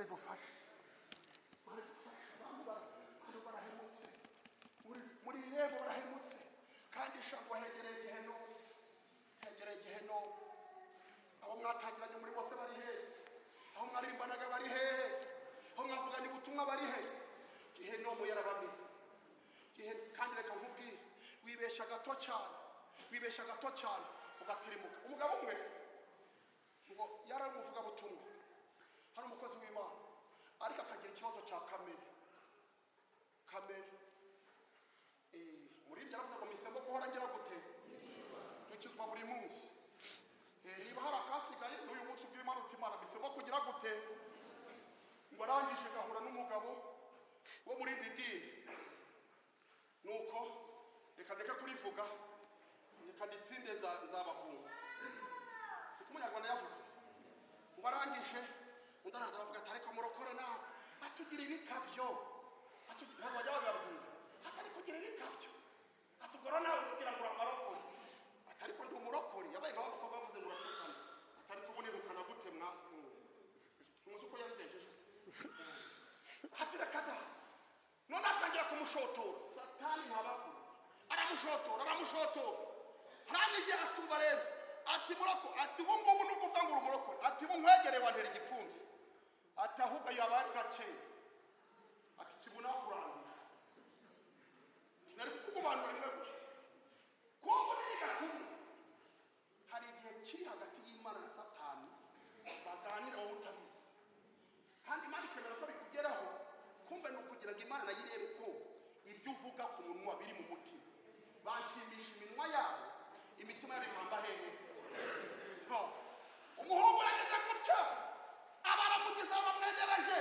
Dufashe abantu barahemutse, muri irembo barahemutse, kandi ishaka hegereye Gehinomu. Abo mwatangiranye muri bose bari hehe? Aho mwarimbanaga bari hehe? Aho mwavuganye ubutumwa bari hehe? Gehinomu yarabamize. Kandi reka nkubwire, wibesha gato cyane ugatirimuka. Umugabo umwe ngo yari umuvuga butumwa, hari umukozi w'Imana, ariko akagira ikibazo cya kamere. Muri ibyo aravuga ngo misemo guhora ngira gute dukizwa buri munsi. Niba hari akasigaye n'uyu munsi ubwira Imana uti Imana misemo kugira gute. Ngo arangije gahura n'umugabo wo muri dini, nuko reka ndeke kurivuga, reka nditsinde nzabafunga. Siko umunyarwanda yavuze. Ngo arangije undi araza aravuga ati ariko murokore nawe atugira ibikabyo, ntabwo bajya babibabwira, atari kugira ibikabyo, atugora nawe kugira ngo uramarokore, atari ko ndi umurokore. Yabaye nkaho kuko bavuze ngo uratukana, atari ko bunirukana gute muzi uko yabigejeje se. Ati reka da, none atangira kumushotora. Satani ntabakuru, aramushotora. Arangije atumva rero, ati muroko, ati ubu ngubu nubwo uvuga ngo uri umurokore, ati ubu nkwegereye wantera igipfunsi, ati ahubwo yaba ari gakeya, ati kibuna kurangira. Nari kukugumanura rimwe gusa, kuko niri gatumwa. Hari igihe kiri hagati y'Imana na Satani baganira wowe utabizi, kandi Imana ikemera ko bikugeraho. Kumbe ni ukugira ngo Imana nayo irebe ko ibyo uvuga ku munwa biri mu mutima. Bakimisha iminwa yabo, imitima yabo ikamba hehe. Umuhungu yageze gutya, abaramugize bamwegereje,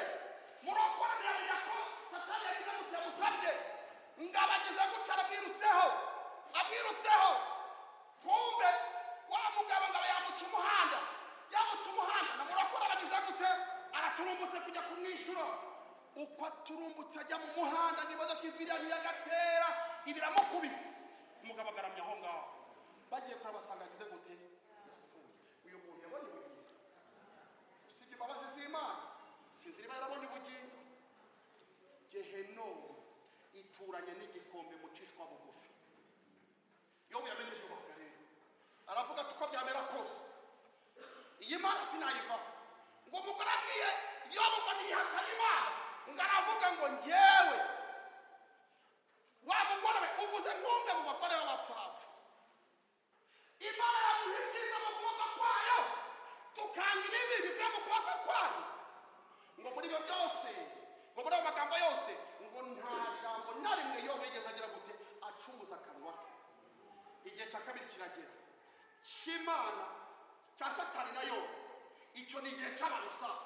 murokora ntiyamenya ko Satani yagize gutya musabye, ngo abageze gutya amwirutseho. Kumbe wa mugabo ngo yambutse umuhanda, na murokora abagize gute araturumbutse kujya kumwishyura. uko aturumbutse ajya mu muhanda imodoka iviriya ntiyagatera ibiramukubise umugabo agaramye aho ngaho bagiye kure basanga agize gute yapfuye uyu muntu yabonye ubugingo usibye imbabazi z'Imana sinzi niba yarabonye ubugingo Gehenomu ituranye n'igikombe mucishwa bugufi Yobu yamenye ibyo bakareba aravuga ati uko byamera kose iyi Mana sinayiva ngo umugore abwiye Yobu ngo ntiyihakane Imana ngo aravuga ngo njyewe wa mugore we uvuze nk'umwe mu bagore b'abapfapfa Imana yaduha ibyiza mu kuboko kwayo tukanga ibibi bivuye mu kuboko kwayo ngo muri ibyo byose ngo muri ayo magambo yose ngo nta jambo na rimwe Yobu yigeze agira gute acumuza akanwa ke igihe cya kabiri kiragera cy'Imana cya Satani na Yobu icyo ni igihe cy'abantu sasa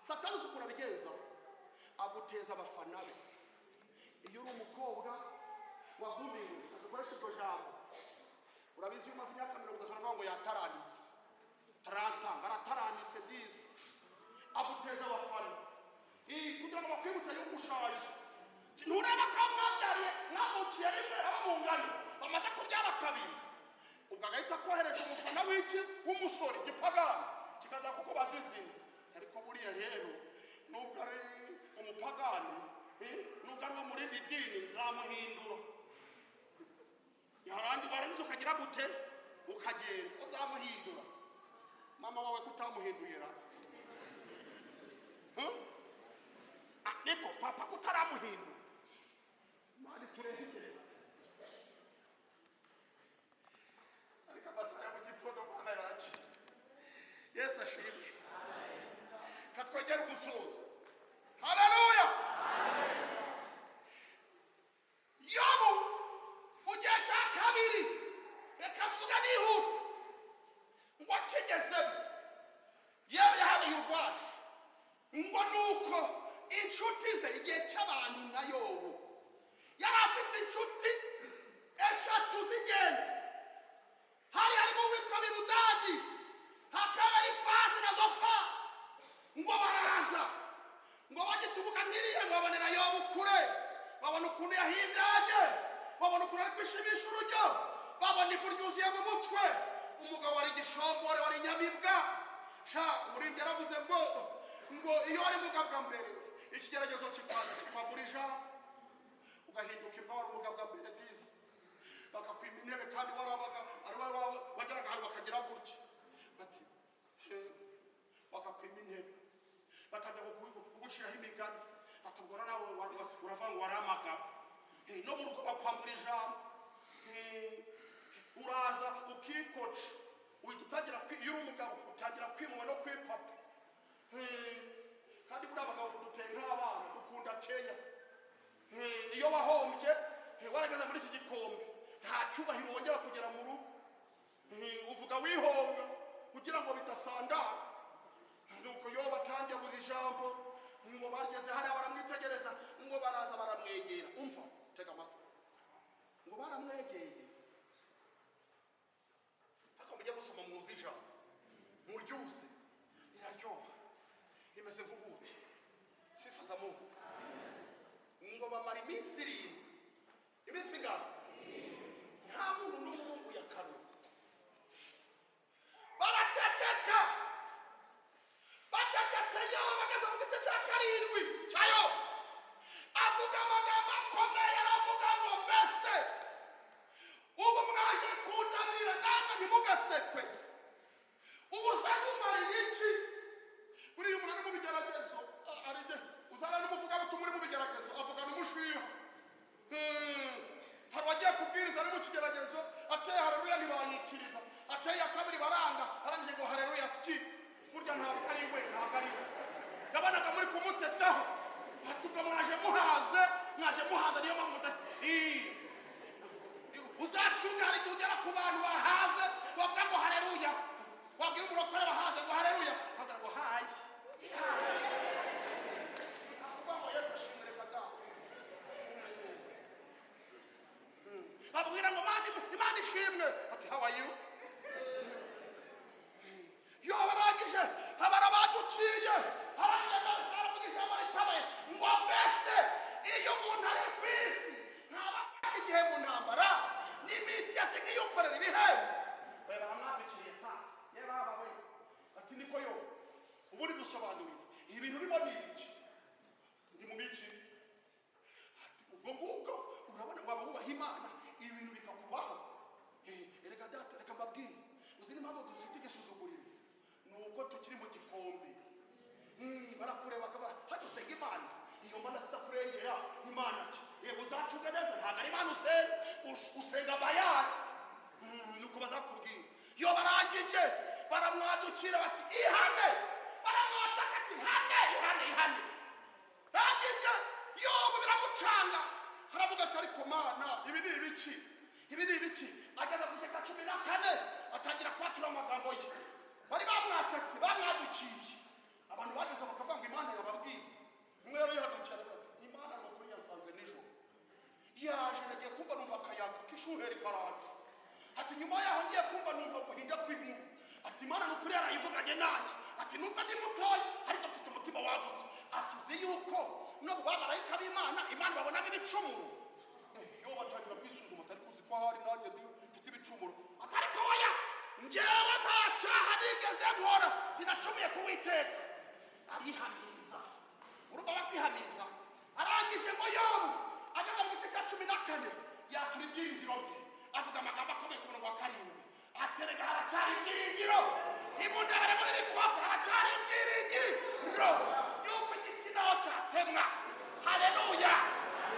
Satani uzi ukuntu abigenza aguteza abafana be iyo uri umukobwa wagumiwe agakoresha iryo jambo urabizi iyo umaze imyaka 30 aravuga ngo yataranitse tarantanga arataranitse disi aguteza abafana kugira ngo bakwibutse yuko ushaje ntureba ko mwabyariye mwamuciye rimwe abamungana bamaze kubyara kabiri ubwo agahita kohereza umufana w'iki w'umusore gipagani kikaza kuko bazizina ariko buriya rero nubwo ari umupagani nubwo ari uwo muri iri dini nzamuhindura warangiza ukagira gute ukagenda uzamuhindura mama wawe kutamuhindurira niko papa kutaramuhindura mani turehekere ariko amasaha mu gitondo mwana yacu Yesu ashimwe katwegera umusozo haleluya Yobu ugiye cya kabiri reka mvuga nihuta ngo akigezemo yewe yahabiye urwaje ngo nuko inshuti ze igihe cy'abantu na Yobu yari afite inshuti eshatu z'ingenzi harimo uwitwa Birudadi hakaba Elifazi na Zofa ngo baraza ngo bagitubuka nkiriya ngo babonera Yobu kure babona ukuntu yahindanye babona ukuntu ari kwishimisha urujyo babona ivu ryuzuye mu mutwe umugabo wari igishongore wari inyamibwa umurindi yaravuze ngo iyo wari mugabwa mbere ikigeragezo kikwambura ijambo ugahindukirwa wari umugabwa mbere disi bakakwima intebe kandi warabaga wageraga ahantu bakagira gutya bati bakakwima intebe batajya kuguciraho imigani atubwira nawe uravuga ngo wari amagabo no mu rugo bakwambura ijambo uraza ukikoca uhita utangira iyo uri umugabo utangira kwimwa no kwipapa kandi buriya abagabo duteye nk'abana dukunda Kenya iyo wahombye warageze muri iki gikombe nta cyubahiro wongera kugera mu rugo uvuga wihomba kugira ngo bidasandara nuko Yobu atangiye guha ijambo ngo bageze hariya baramwitegereza ngo baraza baramwegera umva tega amatwi ngo baramwegeye ariko mujye musoma muzi ijambo muryuze riraryoha rimeze nk'ubuki sifa za Mungu ngo bamara iminsi 7 iminsi ingana nta muntu n'umuhungu yakaruka baraceceka bacecetse Yobu bageze mu gice cya 7 cya Yobu avuga amagambo akomeye aravuga ngo mbese ubu mwaje kundamira namwe ntimugasekwe ubu se kumariye iki buriya umuntu ari mu bigeragezo arije uzana n'umuvuga butumwa uri mu bigeragezo avuga n'umushiha hari wagiye kubwiriza ari mu kigeragezo ateye haleluya ntibanyikiriza ateye akabiri baranga arangije ngo haleluya ski burya ntabwo ari we yabanaga muri kumutetaho atuga mwaje muhaze niyo mpamvu uzacunga hari igihe ugera ku bantu bahaze bavuga ngo haleluya wabwira umurokore bahaze ngo haleluya hagira ngo hayi abwira ngo Imana ishimwe ati how are you yo barangije abara baduciye harangije baravugisha bari tabaye ngo ubundi dusobanurire ibi bintu biba ni ibiki, ndi mu biki? Ubwo ngubwo urabona waba wubaha Imana ibi bintu bikakubaho. Erega data reka mbabwire, uzi n'impamvu dufite igisuzuguriro ni uko tukiri mu gikombe. Barakureba bakaba hadusenga Imana, iyo mbona sita kurengera Imana ki yego uzacunga neza, ntabwo ari Imana usenga Bayali. Nuko bazakubwira iyo barangije baramwadukira bati ihane, baramwataka ati ihane. Rangije yobu biramucanga, haravuga ati ariko Mana ibi ni ibiki? Ageze ku gice cya 14 atangira kwatura amagambo ye. Bari bamwatatse bamwadukiye, abantu bageze bakavuga ngo Imana yababwiye. Umwe rero yahadukira ati Imana ngo kuri yasanze nijoro yaje, nagiye kumva numva akayaga k'ishuheri karaje. Ati nyuma yaho ngiye kumva numva guhinda kw'inkuru. Ati Imana n'ukuri yarayivuganye nanjye. Ati nubwo ndi mutoya ariko mfite umutima wagutse. Atuzi yuko no bamarayika b'Imana babonamo ibicumuro. Yo batangira kwisuzuma, atari kuzi ko hari nanjye mfite ibicumuro. Atari ko oya, njyewe nta cyaha nigeze nkora, sinacumuye ku Uwiteka. Arihamiriza, urumva bakwihamiriza. Arangije ngo Yobu ageze mu gice cya 14 yatura ibyiringiro bye, avuga amagambo akomeye ku murongo wa 7. Aterega haracyari ibyiringiro, imundabare muri rikwapo haracyari ibyiringiro yuko igiti naho cyatemwa. Haleluya!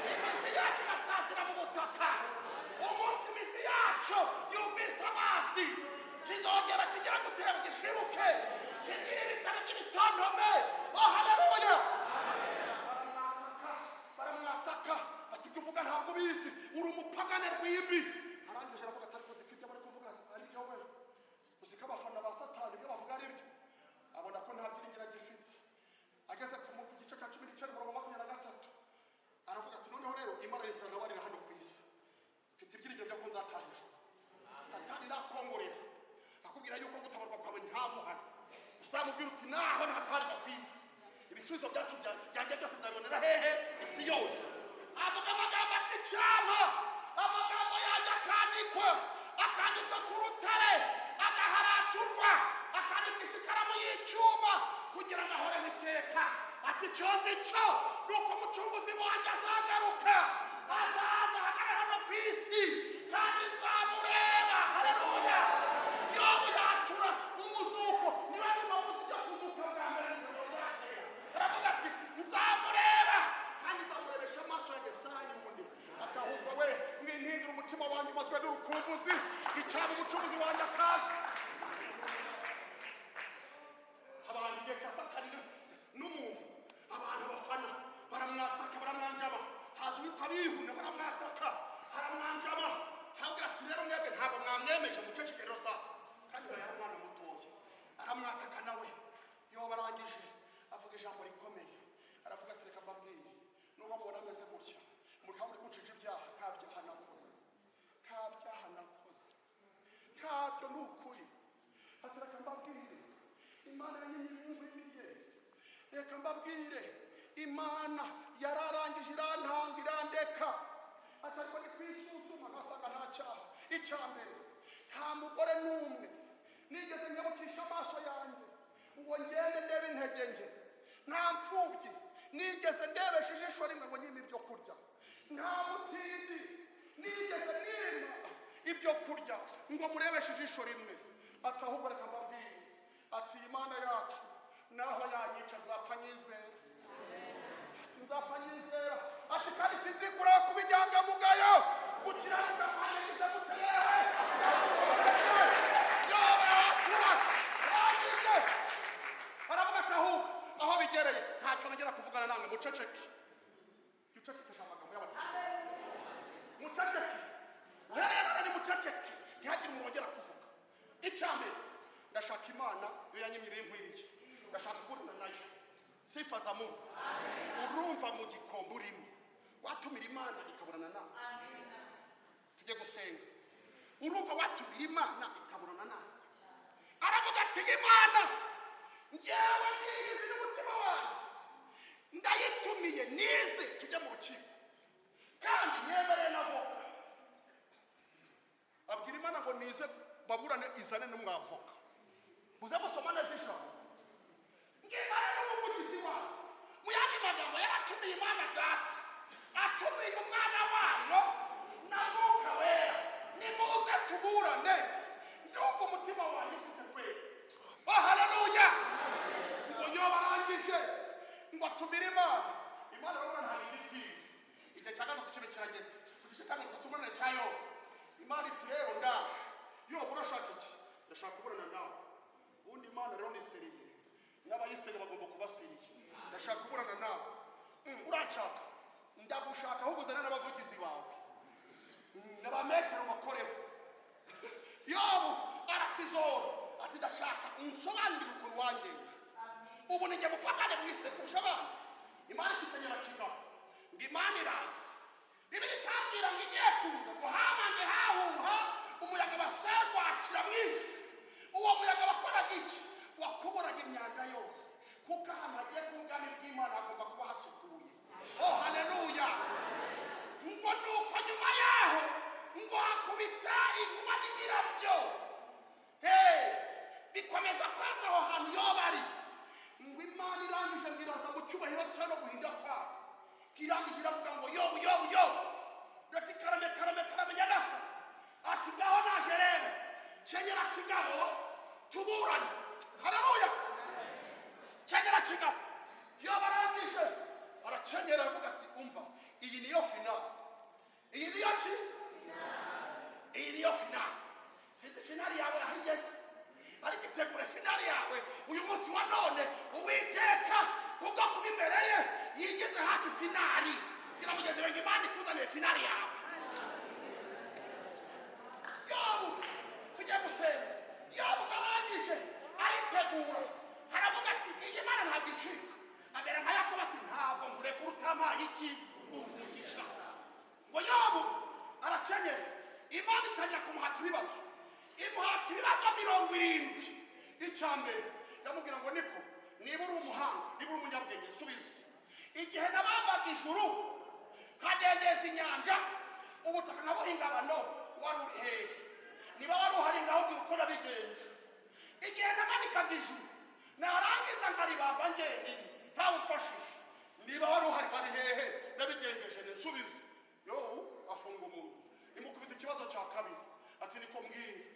Imizi yacu igasazira mu butaka, umunsi imizi yacu yumvise amazi kizongera kigira gutera gishibuke, kigira ibitaro by'ibitontome. Oh haleluya! Baramwataka ati ibyo uvuga ntabwo ubizi, uri umupagane rw'imbi. Arangije aravuga atari kuzi ko ibyo bari kuvuga ari byo we, uzi ko abafana ba Satani ibyo bavuga ari byo. Abona ko nta byiringiro agifite. Ageze ku gice cya 19 murongo 23 aravuga ati noneho rero Imana yitanabarira hano ku isi, mfite ibyiringiro byo ko nzatahije. Satani nakongorera akubwira yuko gutabarwa kwawe nta muhana, uzamubwira uti naho ntatarwa ku isi, ibisubizo byacu byanjye byose nzabonera hehe? Isi yose. Avuga amagambo ati cyama amagambo yanjye akandikwa ku rutare, agaharaturwa, akandikisha ikaramu y'icyuma kugira ngo ahoreho iteka. Ati cyo ngicyo ni uko umucunguzi wanjye azagaruka, azaza ahagarara hano ku isi kandi nzamureba. Haleluya! Yobu yatura umuzuko, niba ni mabuzi yo kuzuka bwa mbere n'isoro ryaje. Aravuga ati nzamureba kandi nzamurebesha amaso yanjye sanyu ubundi. Atahubwo we mwintindira umutima wanjye umazwe n'urukumbuzi, icyaba umucunguzi wanjye akaza. Abantu igihe cya Satani n'umuntu, abantu bafana baramwataka baramwanjama. Haza uwitwa Bihuna baramwataka baramwanjama. Hambwira ati rero mwebwe ntabwo mwamwemeje muceceke rero sasa, kandi yari umwana mutoya. Aramwataka nawe. Yo barangije avuga ijambo rikomeye, aravuga ati reka mbabwire, nuba mubona ameze gutya mukaba muri kunshije ibyaha, nta byaha nakoze, ntabyo ni ukuri. Ati reka mbabwire Imana yanyimye, reka mbabwire Imana yararangije irantanga irandeka. Atariko ni kwisuzuma ngasanga nta cyaha. Icya mbere, nta mugore n'umwe nigeze nyabukisha amaso yanjye ngo ngende ndebe intege nke. Nta mfubyi nigeze ndebesha ijisho rimwe ngo nyime ibyo kurya. Nta mutindi nigeze nima ibyo kurya ngo murebeshe ijisho rimwe. Ati ahubwo reka mbabwire, ati Imana yacu naho yanyica nzapfa nyizera. Ati kandi sinzikura kuba inyangamugayo, gukiranuka kwanjye nize muteyehe. Aravuga ati aho bigereye ntacyo nagera kuvugana namwe, muceceke. Muceceke amagambo y'abantu, muceceke. Uhereye ni muceceke, ntihagire umuntu wongera kuvuga. Icya mbere, ndashaka Imana yo yanyimye ibinkwiriye, ndashaka guhurira nayo. Sifa za Mungu. Urumva mu gikombe urimo watumira Imana ikaburana nawe. Tujye gusenga. Urumva watumira Imana ikaburana nawe. Aravuga ati Imana njyewe niyizi n'umutima wanjye, ndayitumiye nize tujye mu rukiko kandi nyemereye navo. Abwira Imana ngo nize baburane izane n'umwavoka, muze gusoma neza ijambo. ngo atumire imana. Imana urabona nta igiti igihe cya gatatu kibe kirageze ku gice cya gatatu umunani cya Yobu. Imana iti rero ndaje. Yobu urashaka iki? Ndashaka kuburana nawe. Ubundi Imana rero ni seriye n'abayisenga bagomba kubasiriye. Ndashaka kuburana nawe. Urashaka ndagushaka ahubwo uzana n'abavugizi bawe n'abametero bakoreho. Yobu arasizora ati ndashaka unsobanurire ukuntu wangenga. Ubu nijye mupakane mwise kurusha abandi. Imana ikicanyira kigaho ngo Imana iraza. Bibiri itambwira ngo igiye kuza ngo hamange hahuha umuyaga basarwakira mwinshi. Uwo muyaga wakoraga iki? Wakuboraga imyanda yose. Kuko ahantu hagiye ku bwami bw'Imana hagomba kuba hasukuye. Oh haleluya. Ngo nuko nyuma yaho ngo hakubita inkuba n'ibirabyo. Bikomeza kwaza aho hantu Yobu ari. Ngo Imana irangije ngo iraza mu cyubahiro cye no guhinda kwayo. Irangije iravuga ngo Yobu Yobu Yobu. Ati karame nyagasa. Ati ngaho naje rero. Kenyera kigabo tuburane. Haleluya. Kenyera kigabo. Yobu arangije arakenyera avuga ati umva iyi niyo finale. Iyi niyo ki? Iyi niyo finale. Sinzi finale yawe ahigeze. Ariko itegure finale yawe uyu munsi wa none. Uwiteka kubwo kuba imbere ye yigeze hafi finale. Gira mugenzi wanjye Imana ikuzanire finale yawe. Yobu tujye gusenga. Yobu arangije aritegura. Haravuga ati iyi Mana ntabwo icika. Abera nka Yakobo ati ntabwo ngurekura utamaye iki umugisha. Ngo Yobu arakenyera. Imana itangira kumuhata ibibazo. Imuhata ibibazo 70. Icyambere ndamubwira ngo niko niba uri umuhanga niba uri umunyabwenge subiza. Igihe nababaga ijuru nkadendeza inyanja ubutaka nabuhingabano wari uri hehe? Niba wari uhari ngaho mbwira uko nabigenje. Igihe namanikaga ijuru narangiza nkaribamba njyenyine ntawe umfashije. Niba wari uhari wari hehe? Nabigenjeje nsubize. Yobu afunga umuntu. Imukubita ikibazo cya kabiri ati niko mbwira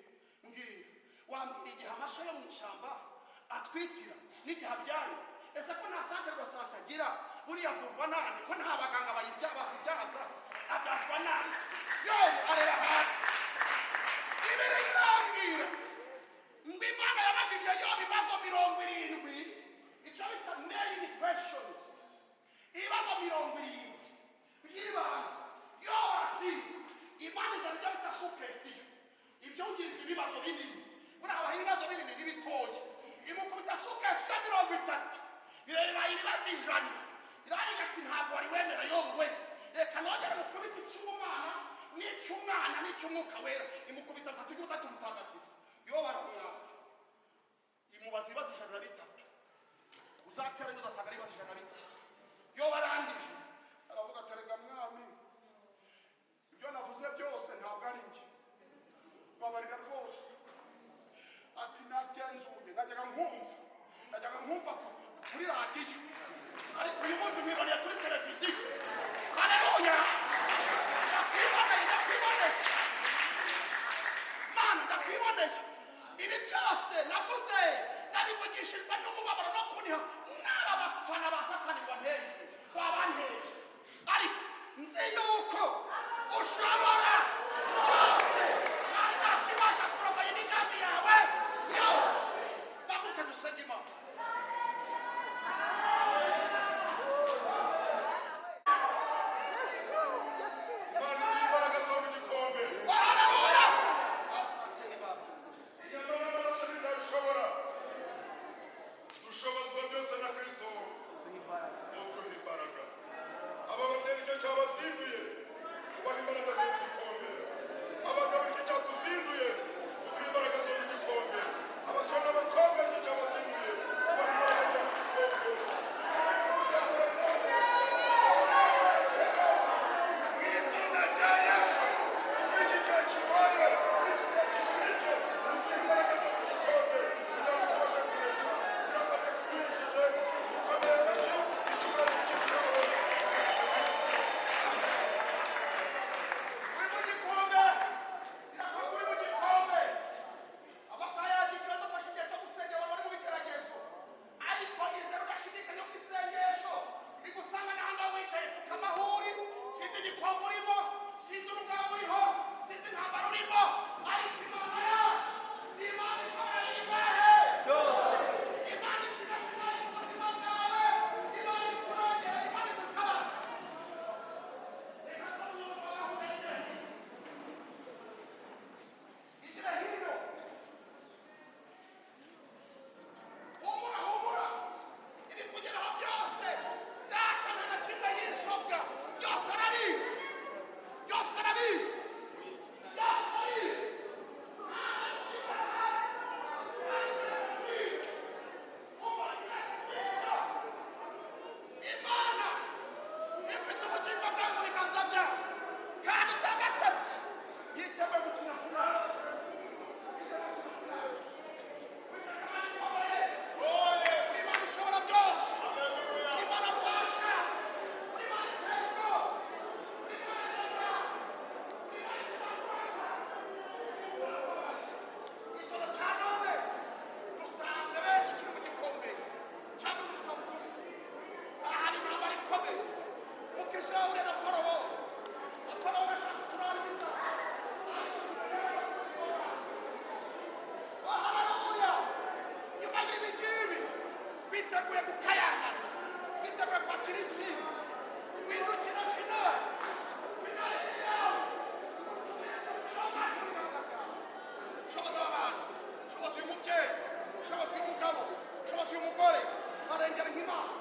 wambwira igihe amasho yo mu ishyamba atwitira n'igihe abyaye. Ese ko nta santere rwose batagira buriya avurwa nani? Ko nta baganga bazibyaza abyazwa nani? Yobu arera hasi. Ibere irambwira ngo Imana yabajije Yobu ibibazo 70. Icyo bita main questions. Ibibazo 70 by'ibanze. Yobu ati Imana izajya bita supesiyo. Ibyo ungirije ibibazo binini. Urabaha ibibazo binini n'ibitoya. Imukubita supesiyo 30. Bireba ibibazo 100. Irarega ati ntabwo wari wemera Yobu we. Reka nongere mukubita icy'Umwana n'icy'Umwana n'icy'Umwuka wera. Imukubita 3 mutagatifu. Yobu aravuga imubaza ibibazo 103. Uzatera uzasanga ibibazo 103. Yobu arangije aravuga aterega mwami ibyo navuze byose ntabwo ari njye. Babarira rwose. Ati nagenzuye najyaga nkumva kuri radiyo. Ariko uyu munsi mwiboneye kuri televiziyo. Haleluya. Ndakwiboneye. Mana ndakwiboneye. Ibi byose navuze nabivugishijwe n'umubabaro no kuniha n'aba bafana ba Satani wabanteye. Ariko nzi yuko ushobora byose. Ntakibasha kurogoya imigambi yawe yose. Baguke dusenge Imana. Aba witeguye gukayangana, witeguye kwakira intsinzi, wihutira finale. Finale ni yawe. Shoboza abantu, shoboza uyu mubyeyi, shoboza uyu mugabo, shoboza uyu mugore, barengera nk'Imana.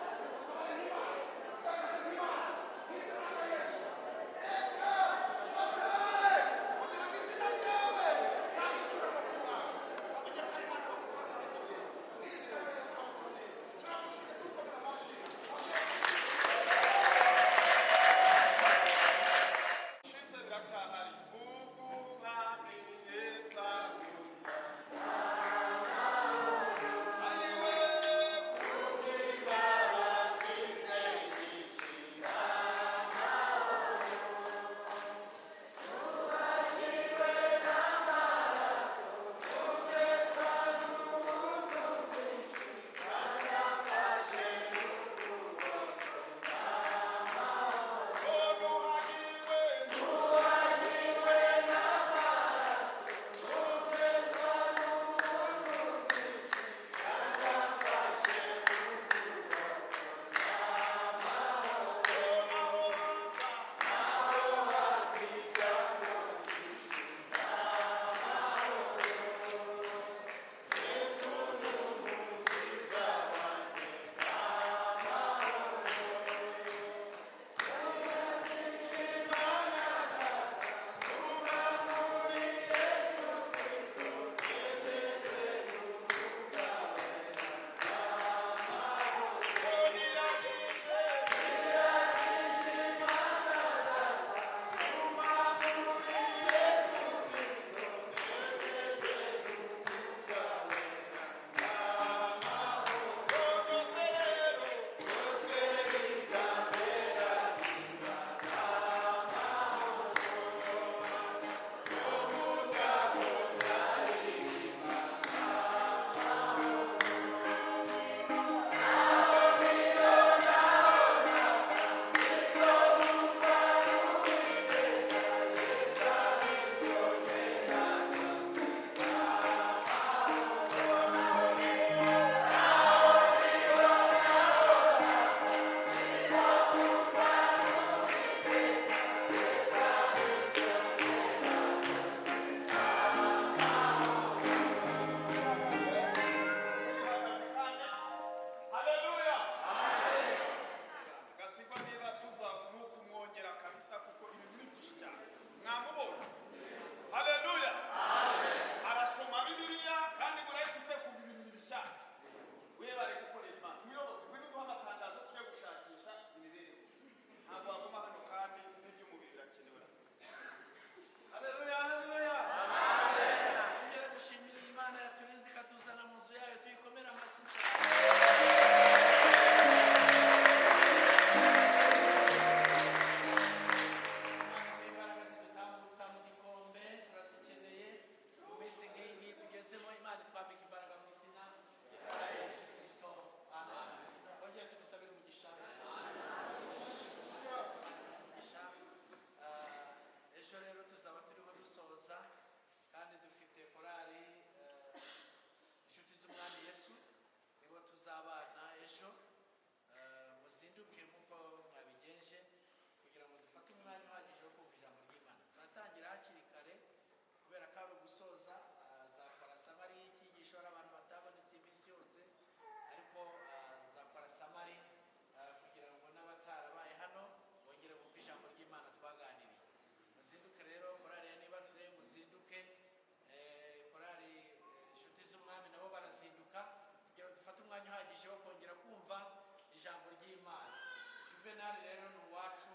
Juvenali rero ni uwacu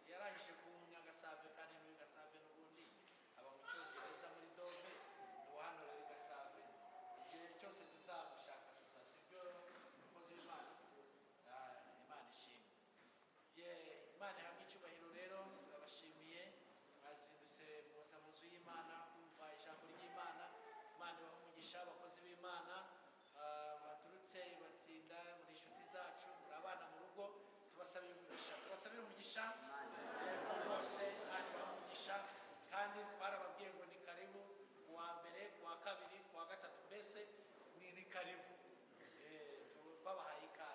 yarangije ku Nyagasave kandi muri Gasave n'ubundi aba mu Cyongereza muri Dove ni hano rero Gasave igihe cyose tuzamushaka tuzasibyo umukozi w'Imana Imana ishimwe Imana hamwe icyubahiro rero abashimiye bazindutse muza mu nzu y'Imana kumva ijambo ry'Imana Imana ibahe umugisha abakozi b'Imana baturutse batsinda muri inshuti zacu muri abana mu rugo tubasabira umugisha bose kandi bamugisha kandi barababwiye ngo ni karibu kuwa mbere kuwa kabiri kuwa gatatu mbese ni karibu twabahaye ikaze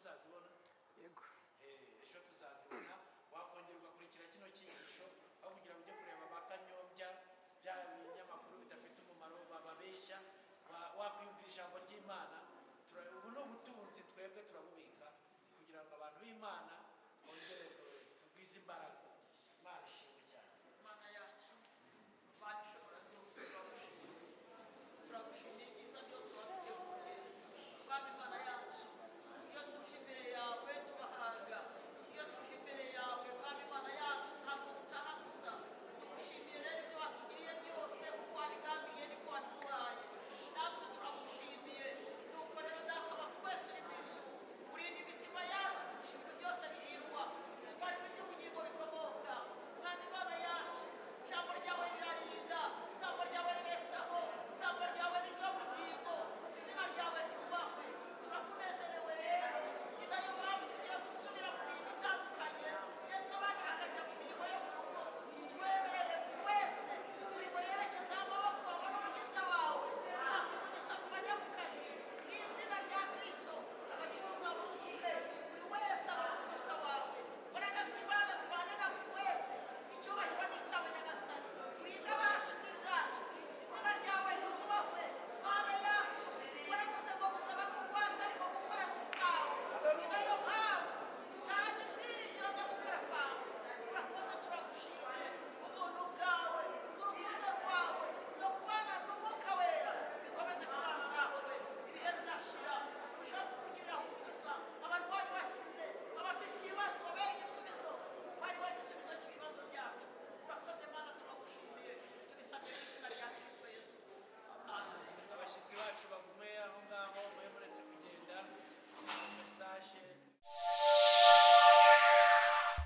tuzazibona yego ejo tuzazibona wakongera ugakurikira kino cyigisho aho kugira ngo ujye kureba bakanyobya bya binyamakuru bidafite umumaro bababeshya wakwiyumvira ijambo ry'Imana. Ubu ni ubutunzi twebwe turabubika kugira ngo abantu b'Imana bongere tugwize imbaraga. Imana ishimwe cyane. Mana yacu Mana ishobora byose turagushimiye ibyiza byose waduteguriye Mwami Mana yacu. Iyo tuje imbere yawe turahaga, iyo tuje imbere yawe Mwami Mana yacu ntabwo dutaha gusa. Tugushimiye rero ibyo watugiriye byose, uko wabigambiriye niko wabiduhaye, natwe turagushimiye. Nuko rero data wa twese uri mu ijuru, urinde imitima yacu kurusha ibintu byose birindwa, kuko ari byo by'ubugingo bikomoka. Mwami Mana yacu, ijambo ryawe rirarinda, ijambo ryawe ribeshaho, ijambo ryawe ni ryo bugingo, izina ryawe ryubahwe. Turakunezerewe rero, ni nayo mpamvu tugiye gusubira mu mirimo itandukanye, ndetse abandi bakajya mu mirimo yo mu rugo. Twemerere buri wese buri werekeza amaboko babone umugisha wawe, ntabwo umugisha ku bajya mu kazi, mu izina rya Kristo. Abacuruza bunguke, buri wese abone umugisha wawe. Mbaraga z'Imana zibane na buri wese, icyubahiro ni icyawe Nyagasani. Urinde abacu n'ibyacu, izina ryawe ryubahwe. Mana yacu, waravuze ngo gusaba k'urwacu ariko gukora kwawe, ni nayo mpamvu dutanga ibyiringiro byo gukora kwawe. Urakoze, turagushimiye ubuntu bwawe, urukundo rwawe no kubana n'Umwuka Wera bikomeze kubana natwe ibihe bidashira. Turushaho kutugirira umugisha, abarwayi bakize, abafite ibibazo babere igisubizo, kuko ari wowe igisubizo cy'ibibazo byacu. Urakoze Mana, turagushimiye, tubisabye mu izina rya Kristo Yesu, amen. Abashyitsi bacu bagume aho ngaho mwe muretse kugenda mesaje